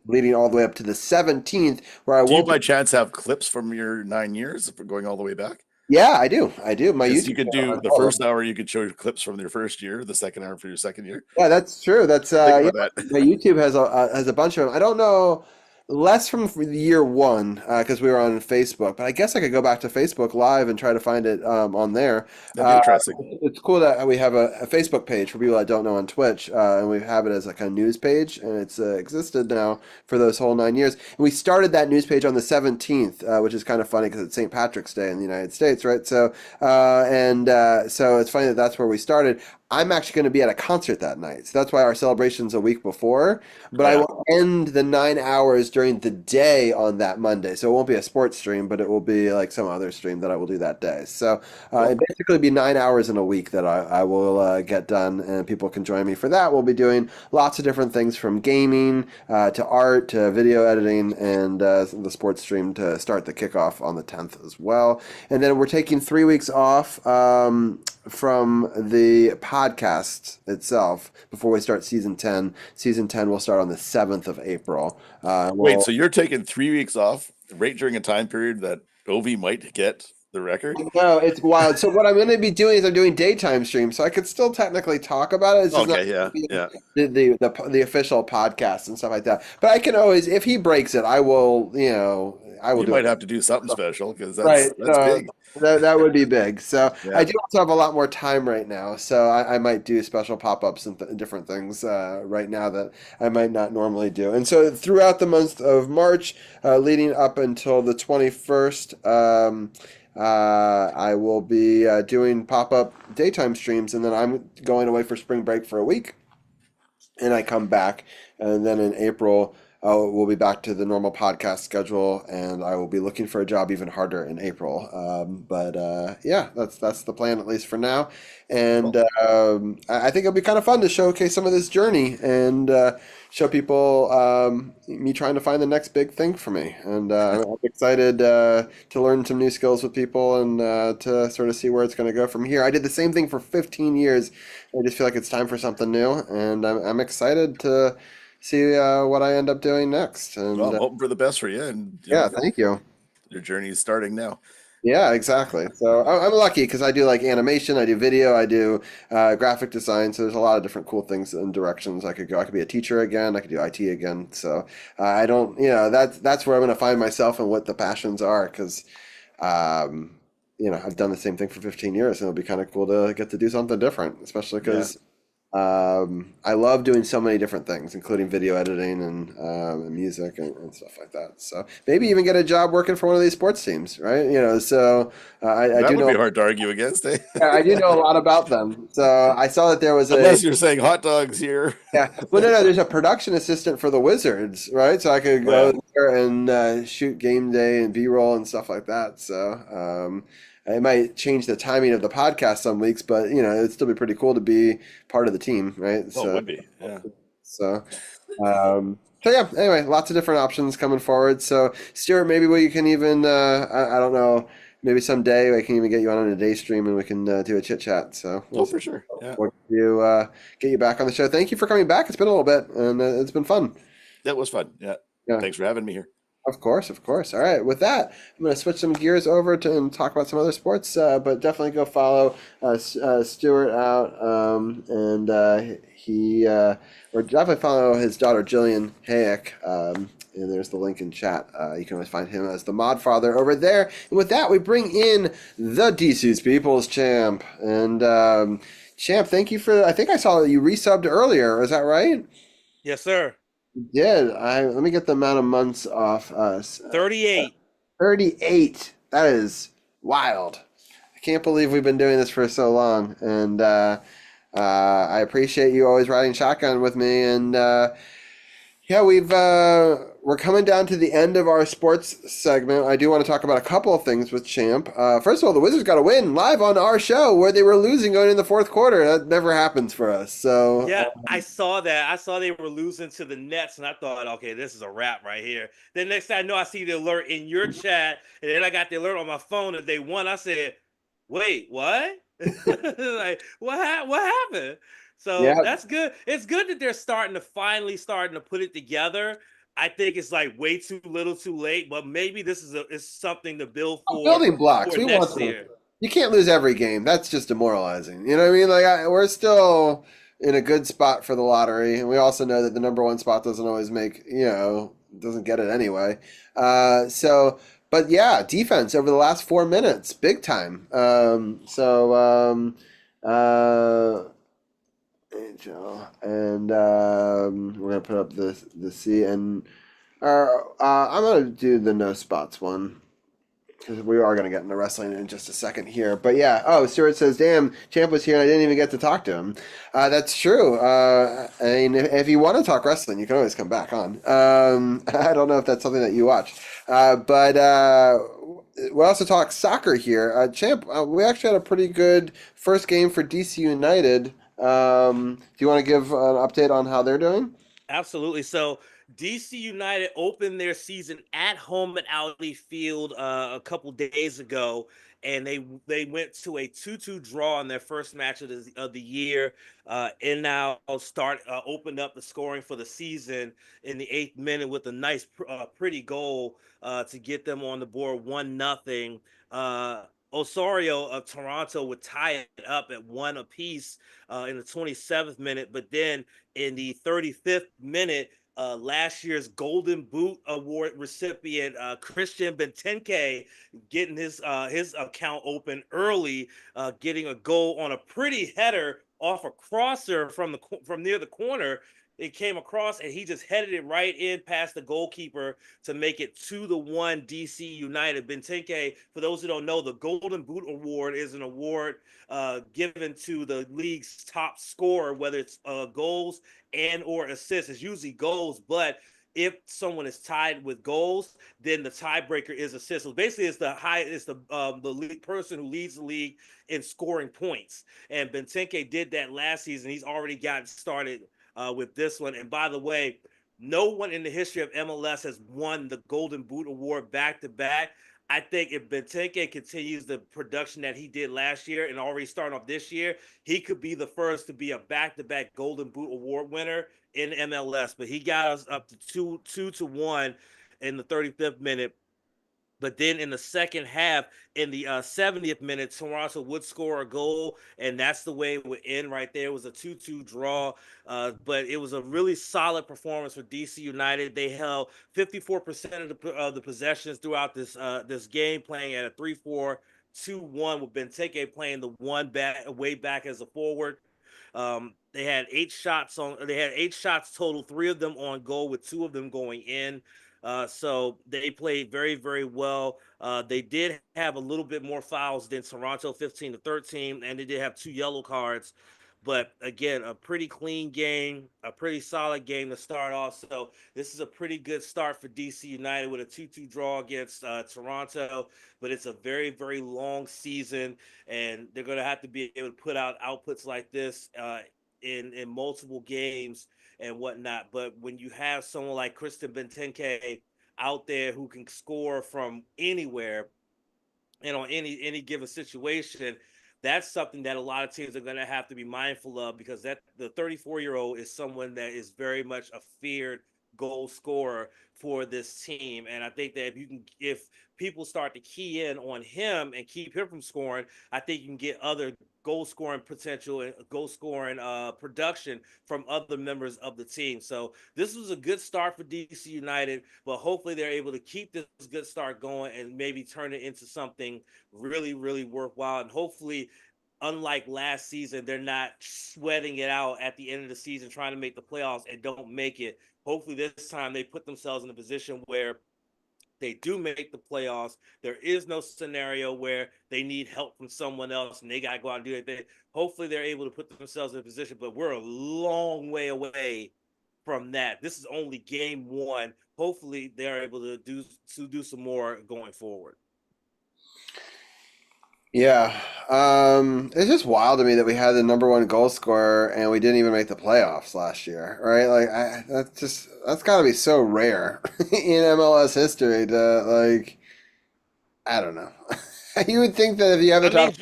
leading all the way up to the 17th, where I Do you won't. by chance have clips from your 9 years going all the way back? Yeah, I do. My Because YouTube you could channel do has the all of first hour, you could show clips from your first year, the second hour for your second year. Yeah, that's true. That's Think yeah. about that. My YouTube has a bunch of them. I don't know less from year one because we were on Facebook, but I guess I could go back to Facebook Live and try to find it on there. That'd be interesting. It's cool that we have a Facebook page for people that don't know on Twitch, and we have it as like a news page, and it's existed now for those whole 9 years. And we started that news page on the 17th, which is kind of funny because it's St. Patrick's Day in the United States, right? So so it's funny that that's where we started. I'm actually going to be at a concert that night. So that's why our celebration's a week before. But I will end the 9 hours during the day on that Monday. So it won't be a sports stream, but it will be like some other stream that I will do that day. So it basically be 9 hours in a week that I will get done, and people can join me for that. We'll be doing lots of different things from gaming to art to video editing and the sports stream to start the kickoff on the 10th as well. And then we're taking 3 weeks off from the podcast itself before we start season 10. Season 10 will start on the 7th of April. Wait, so you're taking 3 weeks off right during a time period that Ovi might get the record. No, it's wild. So what I'm going to be doing is I'm doing daytime streams, so I could still technically talk about it. It's just not Okay, yeah, yeah. the official podcast and stuff like that. But I can always, if he breaks it, I will. I will You do might it. have to do something special because Right. that's big. That would be big. So Yeah. I do also have a lot more time right now. So I might do special pop-ups and different things right now that I might not normally do. And so throughout the month of March, leading up until the 21st, I will be doing pop-up daytime streams, and then I'm going away for spring break for a week, and I come back, and then in April. We'll be back to the normal podcast schedule, and I will be looking for a job even harder in April. But yeah, that's the plan, at least for now. And I think it'll be kind of fun to showcase some of this journey and show people me trying to find the next big thing for me. And I'm excited to learn some new skills with people and to sort of see where it's going to go from here. I did the same thing for 15 years. I just feel like it's time for something new, and I'm excited to see what I end up doing next. And Well, I'm hoping for the best for you. And yeah, thank you. Your journey is starting now. Yeah, exactly. So I'm lucky because I do like animation, I do video, I do graphic design. So there's a lot of different cool things and directions I could go. I could be a teacher again. I could do IT again. So I don't, that's where I'm going to find myself and what the passions are because, I've done the same thing for 15 years, and it'll be kind of cool to get to do something different, especially because I love doing so many different things, including video editing and music and stuff like that. So maybe even get a job working for one of these sports teams, right? So I That do would know be hard to argue against, eh? I do know a lot about them. So I saw that there was Unless you're saying hot dogs here. yeah. Well, no, there's a production assistant for the Wizards, right? So I could go there and shoot game day and B-roll and stuff like that. So it might change the timing of the podcast some weeks, but it'd still be pretty cool to be part of the team, right? Oh, it would be, yeah. So yeah. Anyway, lots of different options coming forward. So Stuart, maybe we can even I don't know. Maybe someday I can even get you on a day stream and we can do a chit chat. So for sure. Yeah. We'll get you back on the show. Thank you for coming back. It's been a little bit, and it's been fun. That was fun. Yeah. Thanks for having me here. Of course. All right. With that, I'm going to switch some gears over and talk about some other sports, but definitely go follow Stuart out, and or definitely follow his daughter Jillian Hayek. And there's the link in chat. You can always find him as the mod father over there. And with that, we bring in the DC's People's Champ. And Champ, thank you for. I think I saw that you resubbed earlier. Is that right? Yes, sir. Did let me get the amount of months off us. 38. 38. That is wild. I can't believe we've been doing this for so long, and I appreciate you always riding shotgun with me. And yeah, we're coming down to the end of our sports segment. I do want to talk about a couple of things with Champ. First of all, the Wizards got a win live on our show where they were losing going in the fourth quarter. That never happens for us. So yeah, I saw that. I saw they were losing to the Nets, and I thought, okay, this is a wrap right here. Then next thing I know, I see the alert in your chat, and then I got the alert on my phone that they won. I said, wait, what? Like, what happened? So that's good. It's good that they're finally starting to put it together. I think it's like way too little, too late, but maybe this is something to build for. Building blocks. We want to. You can't lose every game. That's just demoralizing. You know what I mean? Like we're still in a good spot for the lottery, and we also know that the number one spot doesn't always doesn't get it anyway. But yeah, defense over the last 4 minutes, big time. And we're gonna put up the C, and I'm gonna do the no spots one because we are gonna get into wrestling in just a second here. But yeah, Stuart says, "Damn, Champ was here and I didn't even get to talk to him." That's true. I mean, if you want to talk wrestling, you can always come back on. I don't know if that's something that you watch, but we also talk soccer here. Champ, we actually had a pretty good first game for DC United. Do you want to give an update on how they're doing? Absolutely. So DC United opened their season at home at Audi Field a couple days ago, and they went to a 2-2 draw in their first match of the year. And now opened up the scoring for the season in the 8th minute with a nice, pretty goal to get them on the board 1-0. Osorio of Toronto would tie it up at 1 apiece in the 27th minute, but then in the 35th minute, last year's Golden Boot Award recipient Christian Benteke getting his account open early, getting a goal on a pretty header off a crosser from near the corner. It came across and he just headed it right in past the goalkeeper to make it 2-1 DC United. Benteke, for those who don't know, the Golden Boot Award is an award given to the league's top scorer, whether it's goals and or assists. It's usually goals, but if someone is tied with goals, then the tiebreaker is assists. So basically, it's the league person who leads the league in scoring points. And Benteke did that last season. He's already gotten started with this one. And by the way, no one in the history of MLS has won the Golden Boot Award back to back. I think if Benteke continues the production that he did last year and already starting off this year, he could be the first to be a back-to-back Golden Boot Award winner in MLS. But he got us up to 2-1 in the 35th minute. But then in the second half, in the 70th minute, Toronto would score a goal, and that's the way it would end right there. It was a 2-2 draw, but it was a really solid performance for DC United. They held 54% of the possessions throughout this game, playing at a 3-4-2-1 with Benteke playing the one way back as a forward. They had 8 shots total, 3 of them on goal, with 2 of them going in. So they played very, very well. They did have a little bit more fouls than Toronto, 15-13, and they did have 2 yellow cards. But again, a pretty clean game, a pretty solid game to start off. So this is a pretty good start for DC United with a 2-2 draw against Toronto. But it's a very, very long season, and they're going to have to be able to put out outputs like this in multiple games and whatnot. But when you have someone like Christian Benteke out there who can score from anywhere and on any given situation, that's something that a lot of teams are going to have to be mindful of, because the 34-year-old is someone that is very much a feared goal scorer for this team. And I think that if people start to key in on him and keep him from scoring, I think you can get other goal scoring potential and goal scoring production from other members of the team. So this was a good start for DC United, but hopefully they're able to keep this good start going and maybe turn it into something really, really worthwhile. And hopefully, unlike last season, they're not sweating it out at the end of the season trying to make the playoffs and don't make it. Hopefully this time they put themselves in a position where they do make the playoffs. There is no scenario where they need help from someone else and they got to go out and do anything. Hopefully they're able to put themselves in a position, but we're a long way away from that. This is only game 1. Hopefully they're able to do some more going forward. Yeah, it's just wild to me that we had the number 1 goal scorer and we didn't even make the playoffs last year, right? Like, that's got to be so rare in MLS history to, I don't know. You would think that if you have the top,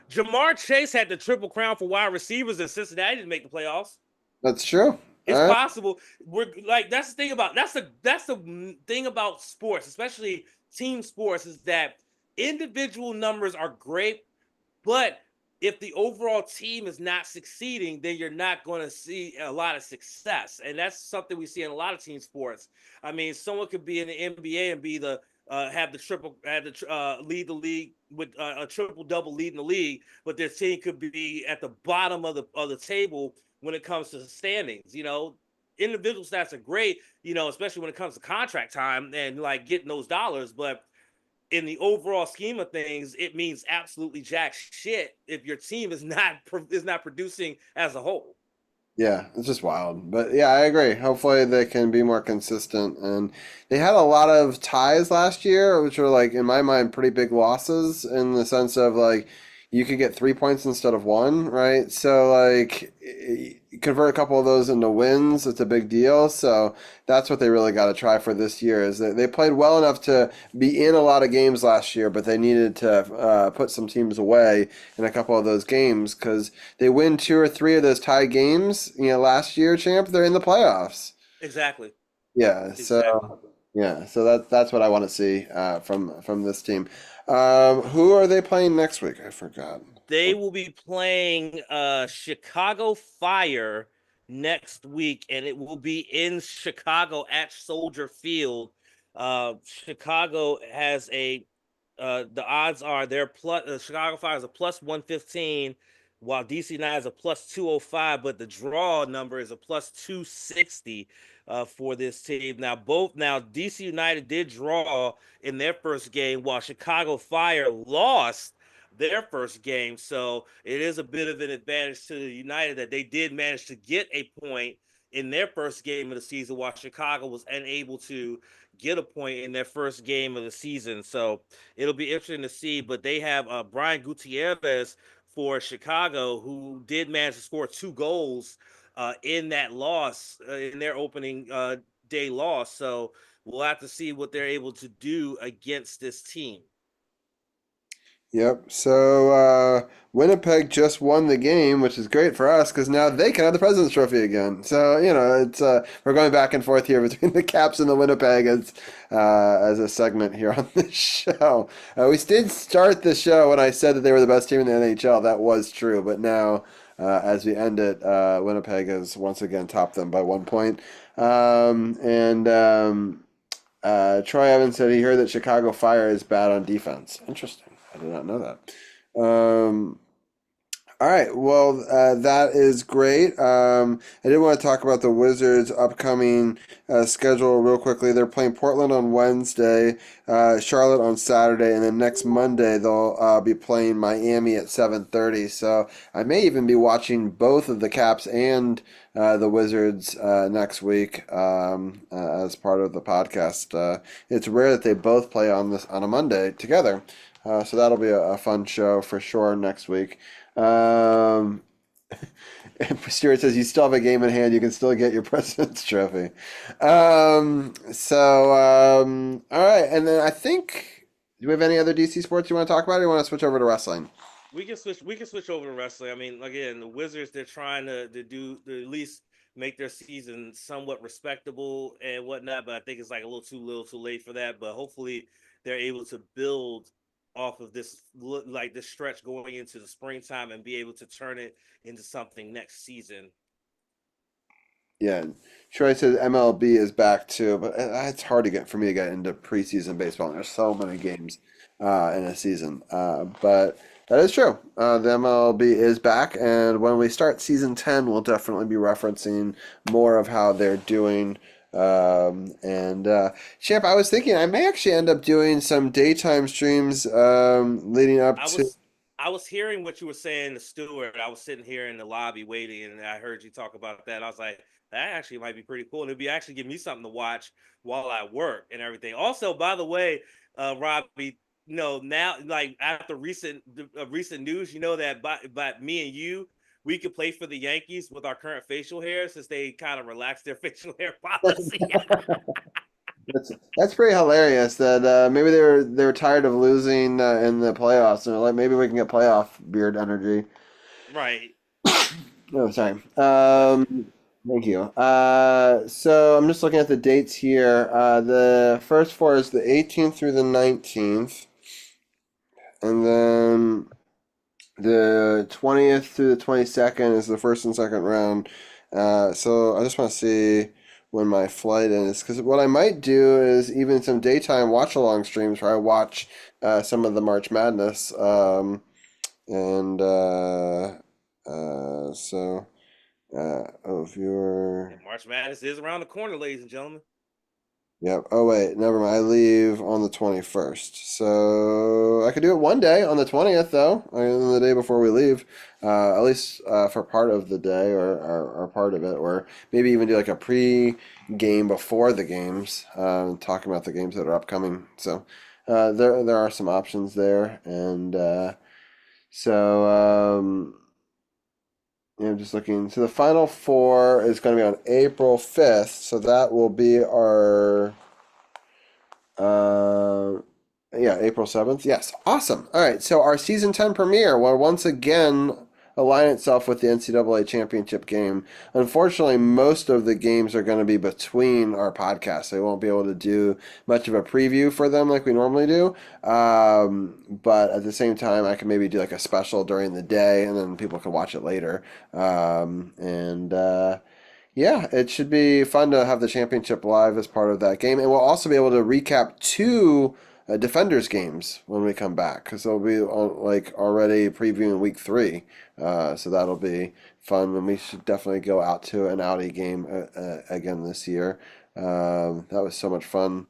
Jamar Chase had the triple crown for wide receivers in Cincinnati to make the playoffs. That's true. It's possible. That's the thing about sports, especially team sports, is that individual numbers are great, but if the overall team is not succeeding, then you're not going to see a lot of success. And that's something we see in a lot of team sports. I mean, someone could be in the NBA and be lead the league with a triple double leading the league, but their team could be at the bottom of the table when it comes to standings. Individual stats are great, especially when it comes to contract time and like getting those dollars, but in the overall scheme of things, it means absolutely jack shit if your team is not producing as a whole. Yeah, it's just wild. But yeah, I agree. Hopefully they can be more consistent. And they had a lot of ties last year, which were, like, in my mind, pretty big losses in the sense of, like, you could get 3 points instead of 1, right? So, like, convert a couple of those into wins. It's a big deal. So that's what they really got to try for this year, is that they played well enough to be in a lot of games last year, but they needed to put some teams away in a couple of those games, because they win 2 or 3 of those tie games. Last year, champ, they're in the playoffs. Exactly. Yeah. So yeah. So that's what I want to see from this team. Who are they playing next week? I forgot. They will be playing Chicago Fire next week, and it will be in Chicago at Soldier Field. Chicago has the odds are they're plus Chicago Fire is a plus 115, while DC United is a plus 205, but the draw number is a plus 260 for this team. Now DC United did draw in their first game, while Chicago Fire lost their first game. So it is a bit of an advantage to the United that they did manage to get a point in their first game of the season, while Chicago was unable to get a point in their first game of the season. So it'll be interesting to see. But they have Brian Gutierrez for Chicago, who did manage to score 2 goals in that loss, in their opening day loss. So we'll have to see what they're able to do against this team. Yep. So Winnipeg just won the game, which is great for us because now they can have the President's Trophy again. So it's we're going back and forth here between the Caps and the Winnipeg as a segment here on the show. We did start the show when I said that they were the best team in the NHL. That was true, but now as we end it, Winnipeg has once again topped them by 1 point. Troy Evans said he heard that Chicago Fire is bad on defense. Interesting. I did not know that. All right. Well, that is great. I did want to talk about the Wizards' upcoming schedule real quickly. They're playing Portland on Wednesday, Charlotte on Saturday, and then next Monday they'll be playing Miami at 7:30. So I may even be watching both of the Caps and the Wizards next week as part of the podcast. It's rare that they both play on a Monday together. So that'll be a fun show for sure next week. Stuart says you still have a game in hand. You can still get your President's Trophy. All right. And then I think, do we have any other DC sports you want to talk about, or you want to switch over to wrestling? We can switch over to wrestling. I mean, again, the Wizards, they're trying to at least make their season somewhat respectable and whatnot, but I think it's like a little too late for that. But hopefully they're able to build off of this stretch going into the springtime and be able to turn it into something next season. Yeah, Troy says MLB is back too, but it's hard for me to get into preseason baseball. There's so many games in a season, but that is true. The MLB is back, and when we start season 10, we'll definitely be referencing more of how they're doing. Champ, I was thinking I may actually end up doing some daytime streams leading up to. I was hearing what you were saying to Stuart. I was sitting here in the lobby waiting, and I heard you talk about that. I was like, that actually might be pretty cool. And it'd be actually give me something to watch while I work and everything. Also, by the way, Robbie, now like after recent news, that by me and you, we could play for the Yankees with our current facial hair since they kind of relaxed their facial hair policy. That's pretty hilarious. That maybe they were tired of losing in the playoffs, and like maybe we can get playoff beard energy. Right. Oh, sorry. Thank you. So I'm just looking at the dates here. The first 4 is the 18th through the 19th, and then the 20th through the 22nd is the first and second round. So I just want to see when my flight is, because what I might do is even some daytime watch-along streams where I watch some of the March Madness. If you're... March Madness is around the corner, ladies and gentlemen. Yep. Oh, wait. Never mind. I leave on the 21st. So I could do it one day on the 20th, though. The day before we leave. At least for part of the day or part of it. Or maybe even do like a pre-game before the games. Talking about the games that are upcoming. So there are some options there. And I'm just looking. So the Final Four is going to be on April 5th. So that will be our, April 7th. Yes. Awesome. All right. So our season 10 premiere will once again align itself with the NCAA championship game. Unfortunately, most of the games are going to be between our podcasts. So we won't be able to do much of a preview for them like we normally do. But at the same time, I can maybe do like a special during the day, and then people can watch it later. Yeah, it should be fun to have the championship live as part of that game, and we'll also be able to recap two Defenders games when we come back because they'll be like already previewing week 3, so that'll be fun, and we should definitely go out to an Audi game again this year. That was so much fun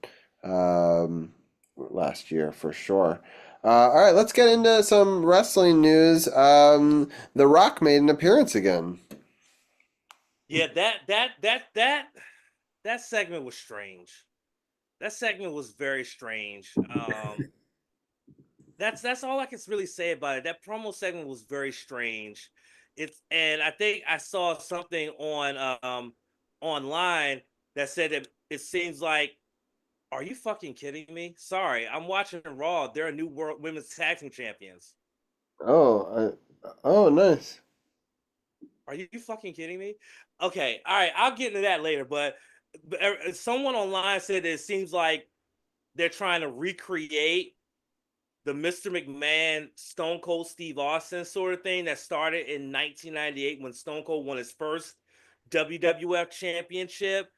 last year for sure. All right, let's get into some wrestling news. The Rock made an appearance again. Yeah, that segment was strange. That segment was very strange. That's all I can really say about it. That promo segment was very strange. And I think I saw something on online that said that it seems like, are you fucking kidding me? Sorry, I'm watching Raw. They're a new world women's tag team champions. Oh, nice. Are you fucking kidding me? Okay, all right, I'll get into that later. But someone online said that it seems like they're trying to recreate the Mr. McMahon Stone Cold Steve Austin sort of thing that started in 1998 when Stone Cold won his first WWF championship.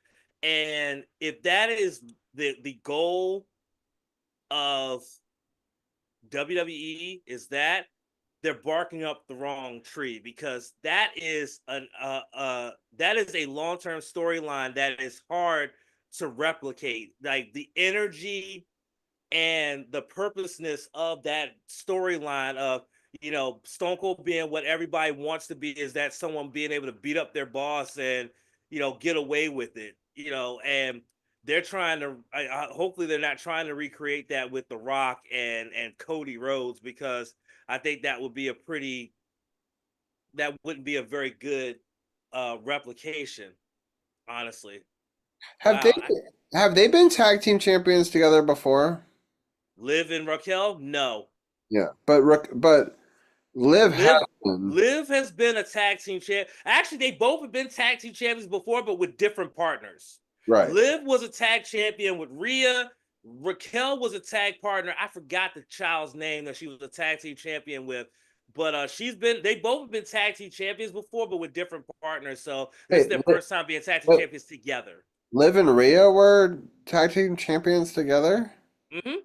And if that is the goal of WWE, is that they're barking up the wrong tree, because that is a long-term storyline that is hard to replicate. Like the energy and the purposeness of that storyline of, Stone Cold being what everybody wants to be, is that someone being able to beat up their boss and, get away with it, and they're trying to, hopefully they're not trying to recreate that with The Rock and Cody Rhodes, because I think that wouldn't be a very good replication, honestly. Have Wow. they been tag team champions together before? Liv and Raquel? No. Yeah, but Liv has been. Liv has been a tag team champ. Actually, they both have been tag team champions before, but with different partners. Right. Liv was a tag champion with Rhea. Raquel was a tag partner. I forgot the child's name that she was a tag team champion with. But they both have been tag team champions before, but with different partners. So this is their first time being tag team champions together. Liv and Rhea were tag team champions together? Mm-hmm.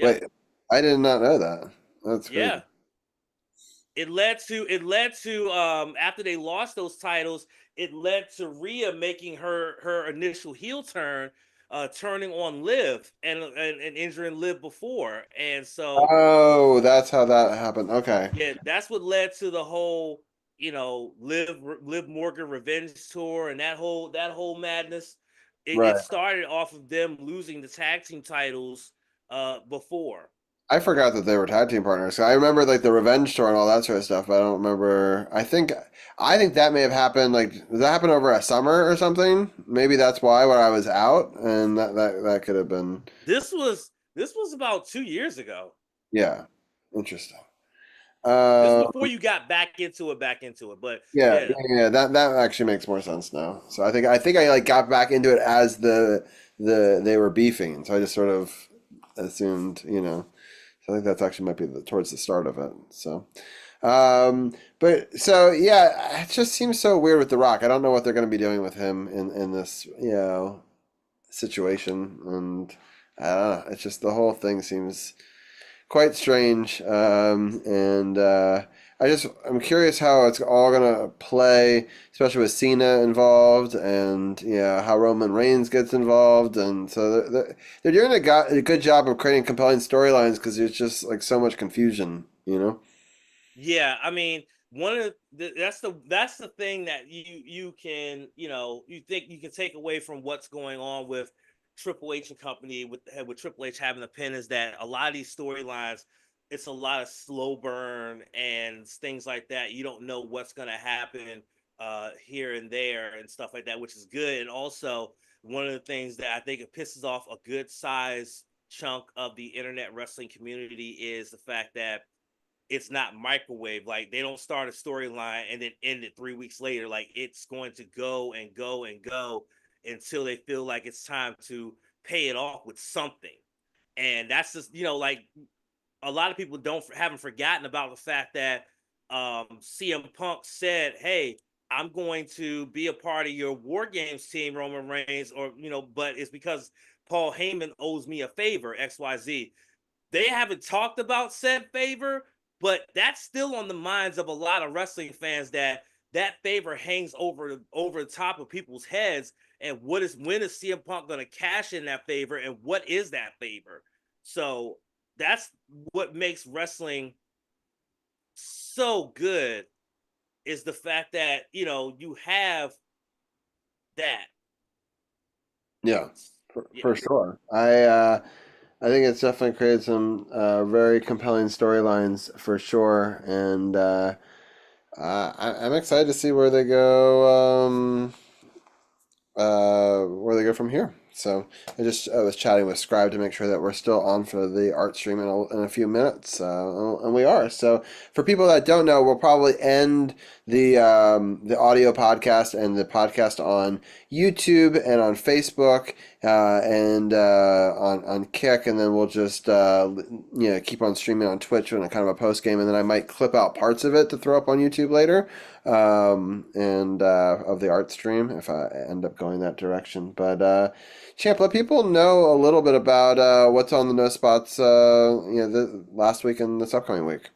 Wait, I did not know that. That's crazy. Yeah. It led to after they lost those titles, it led to Rhea making her initial heel turn, turning on Liv and injuring Liv before. And so Oh, that's how that happened. Okay. yeah, that's what led to the whole, Liv Morgan revenge tour and that whole madness. It started off of them losing the tag team titles before. I forgot that they were tag team partners. I remember like the revenge tour and all that sort of stuff, but I don't remember. I think that may have happened. Like, did that happen over a summer or something? Maybe that's why when I was out, and that could have been. This was about 2 years ago. Yeah, interesting. This is before you got back into it, but yeah, that actually makes more sense now. So I think I like got back into it as they were beefing. So I just sort of assumed, I think that's actually might be towards the start of it. So, but so yeah, it just seems so weird with The Rock. I don't know what they're going to be doing with him in this situation, and I don't know. It's just the whole thing seems quite strange, and I'm curious how it's all gonna play, especially with Cena involved, and how Roman Reigns gets involved, and so they're doing a good job of creating compelling storylines because there's just like so much confusion, Yeah, I mean, that's the thing that you can you think you can take away from what's going on with Triple H and company, with Triple H having the pin, is that a lot of these storylines, it's a lot of slow burn and things like that. You don't know what's going to happen here and there and stuff like that, which is good. And also, one of the things that I think it pisses off a good size chunk of the internet wrestling community is the fact that it's not microwave. Like they don't start a storyline and then end it 3 weeks later. Like it's going to go and go and go until they feel like it's time to pay it off with something. And that's just, like a lot of people haven't forgotten about the fact that CM Punk said, "Hey, I'm going to be a part of your War Games team, Roman Reigns," or but it's because Paul Heyman owes me a favor, XYZ. They haven't talked about said favor, but that's still on the minds of a lot of wrestling fans that favor hangs over the top of people's heads. And when is CM Punk going to cash in that favor, and what is that favor? So that's what makes wrestling so good, is the fact that you have that. Yeah, for sure. I think it's definitely created some very compelling storylines for sure, and I'm excited to see where they go from here. So I was chatting with Scribe to make sure that we're still on for the art stream in a few minutes, and we are. So for people that don't know, we'll probably end the audio podcast and the podcast on YouTube and on Facebook and on Kick, and then we'll just keep on streaming on Twitch and a kind of a post game, and then I might clip out parts of it to throw up on YouTube later, and of the art stream if I end up going that direction. But Champ, let people know a little bit about what's on the No Spots, last week and this upcoming week.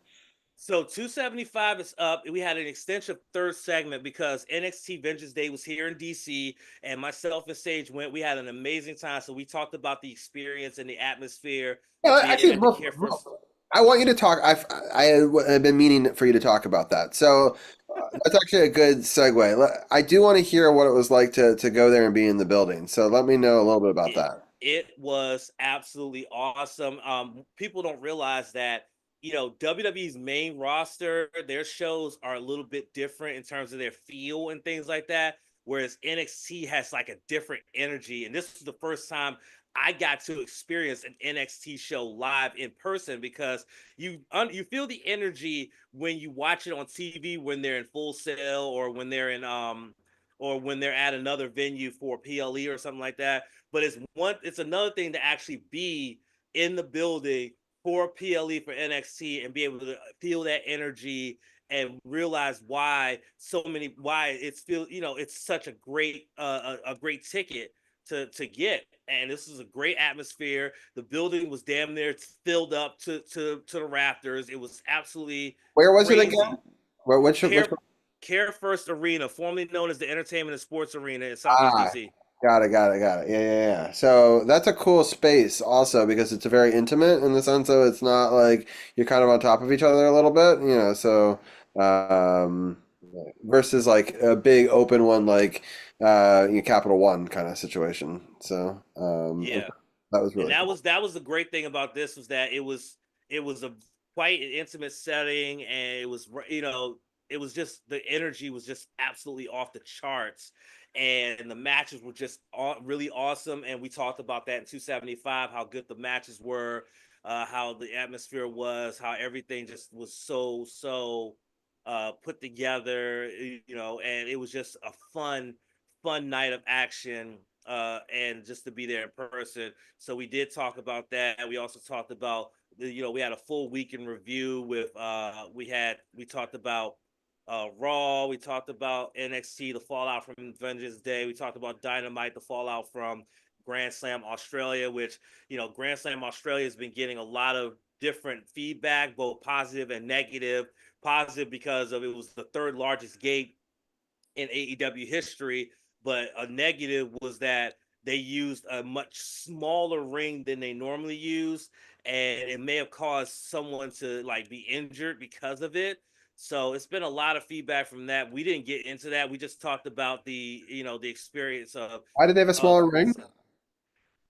So 275 is up. We had an extensive third segment because NXT Vengeance Day was here in DC, and myself and Sage went. We had an amazing time. So we talked about the experience and the atmosphere. Yeah, actually, I want you to talk. I've been meaning for you to talk about that. So that's actually a good segue. I do want to hear what it was like to go there and be in the building. So let me know a little bit about that. It was absolutely awesome. People don't realize that WWE's main roster, their shows are a little bit different in terms of their feel and things like that. Whereas NXT has like a different energy. And this was the first time I got to experience an NXT show live in person, because you feel the energy when you watch it on TV when they're in Full Sail, or when they're at another venue for PLE or something like that. But it's another thing to actually be in the building for PLE for NXT and be able to feel that energy and realize why it's such a great ticket to get. And this is a great atmosphere. The building was damn near filled up to the rafters. It was absolutely Where was crazy. it again? Which Care First Arena, formerly known as the Entertainment and Sports Arena in Southeast DC. Got it. Yeah. So that's a cool space also, because it's very intimate in the sense of it's not like you're kind of on top of each other a little bit, so versus like a big open one like Capital One kind of situation. So yeah, that was really and cool. that was the great thing about this, was that it was a quite an intimate setting, and it was just, the energy was just absolutely off the charts, and the matches were just really awesome. And we talked about that in 275, how good the matches were, how the atmosphere was, how everything just was so put together, and it was just a fun night of action, and just to be there in person. So we did talk about that. We also talked about we had a full week in review with we talked about Raw, we talked about NXT, the fallout from Vengeance Day, we talked about Dynamite, the fallout from Grand Slam Australia, which Grand Slam Australia has been getting a lot of different feedback, both positive and negative. Positive because it was the third largest gate in AEW history, but a negative was that they used a much smaller ring than they normally use, and it may have caused someone to be injured because of it. So it's been a lot of feedback from that. We didn't get into that. We just talked about the experience of. Why did they have a smaller ring?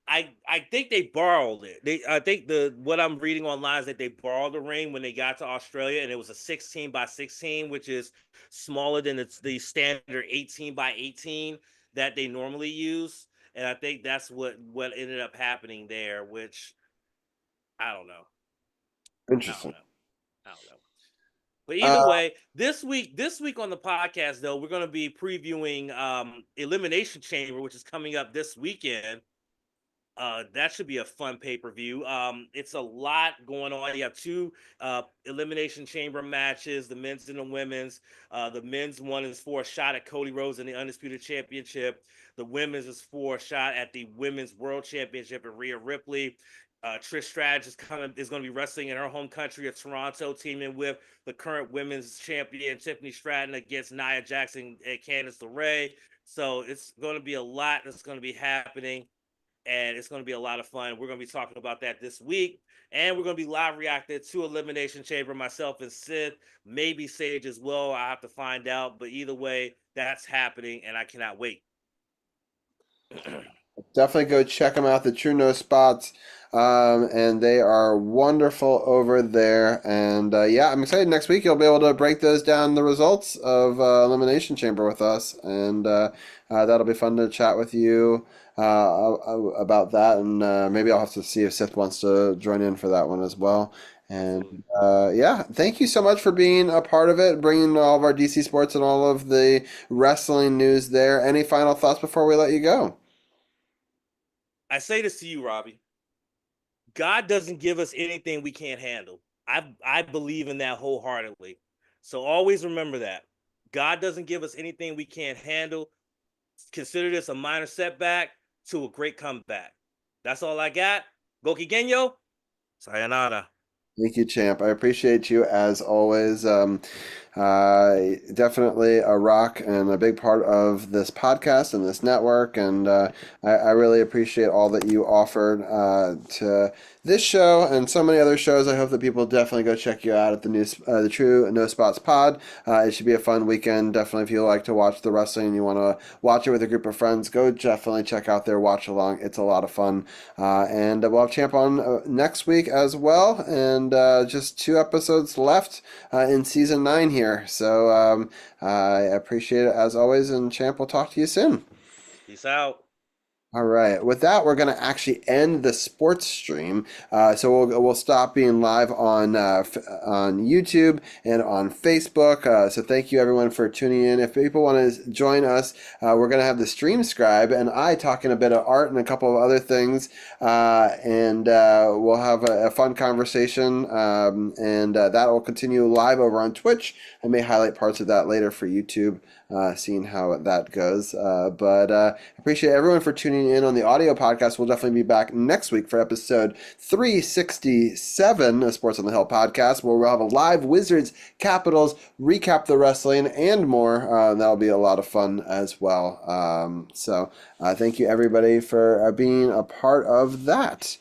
I think they borrowed it. I think what I'm reading online is that they borrowed the ring when they got to Australia, and it was a 16 by 16, which is smaller than the standard 18 by 18 that they normally use. And I think that's what ended up happening there, which I don't know. Interesting. I don't know. But either way, this week on the podcast, though, we're going to be previewing Elimination Chamber, which is coming up this weekend. That should be a fun pay-per-view. It's a lot going on. You have two Elimination Chamber matches, the men's and the women's. The men's one is for a shot at Cody Rhodes in the Undisputed Championship. The women's is for a shot at the Women's World Championship and Rhea Ripley. Trish Stratus is going to be wrestling in her home country of Toronto, teaming with the current women's champion Tiffany Stratton against Nia Jackson and Candice LeRae. So it's going to be a lot that's going to be happening, and it's going to be a lot of fun. We're going to be talking about that this week, and we're going to be live reacting to Elimination Chamber, myself and Sid, maybe Sage as well. I have to find out, but either way, that's happening, and I cannot wait. Definitely go check them out, the True No Spots, and they are wonderful over there. And yeah, I'm excited. Next week you'll be able to break those down, the results of Elimination Chamber with us, and that'll be fun to chat with you about that. And maybe I'll have to see if Sith wants to join in for that one as well. And yeah, thank you so much for being a part of it, bringing all of our DC sports and all of the wrestling news there. Any final thoughts before we let you go? I say this to you, Robbie. God doesn't give us anything we can't handle. I believe in that wholeheartedly. So always remember that. God doesn't give us anything we can't handle. Consider this a minor setback to a great comeback. That's all I got. Go Kigenyo. Sayonara. Thank you, champ. I appreciate you as always. Definitely a rock and a big part of this podcast and this network. And I really appreciate all that you offered to this show and so many other shows. I hope that people definitely go check you out at the True No Spots Pod. It should be a fun weekend. Definitely, if you like to watch the wrestling and you want to watch it with a group of friends, go definitely check out their watch along. It's a lot of fun. And we'll have Champ on next week as well. And just 2 episodes left in season 9 here. So I appreciate it as always. And Champ, we'll talk to you soon. Peace out. All right. With that, we're going to actually end the sports stream. So we'll stop being live on YouTube and on Facebook. So thank you everyone for tuning in. If people want to join us, we're going to have the stream Scribe and I talking a bit of art and a couple of other things, and we'll have a fun conversation. And that will continue live over on Twitch. I may highlight parts of that later for YouTube. Seeing how that goes. But appreciate everyone for tuning in on the audio podcast. We'll definitely be back next week for episode 367 of Sports on the Hill podcast, where we'll have a live Wizards Capitals recap the wrestling and more. That'll be a lot of fun as well. So thank you everybody for being a part of that.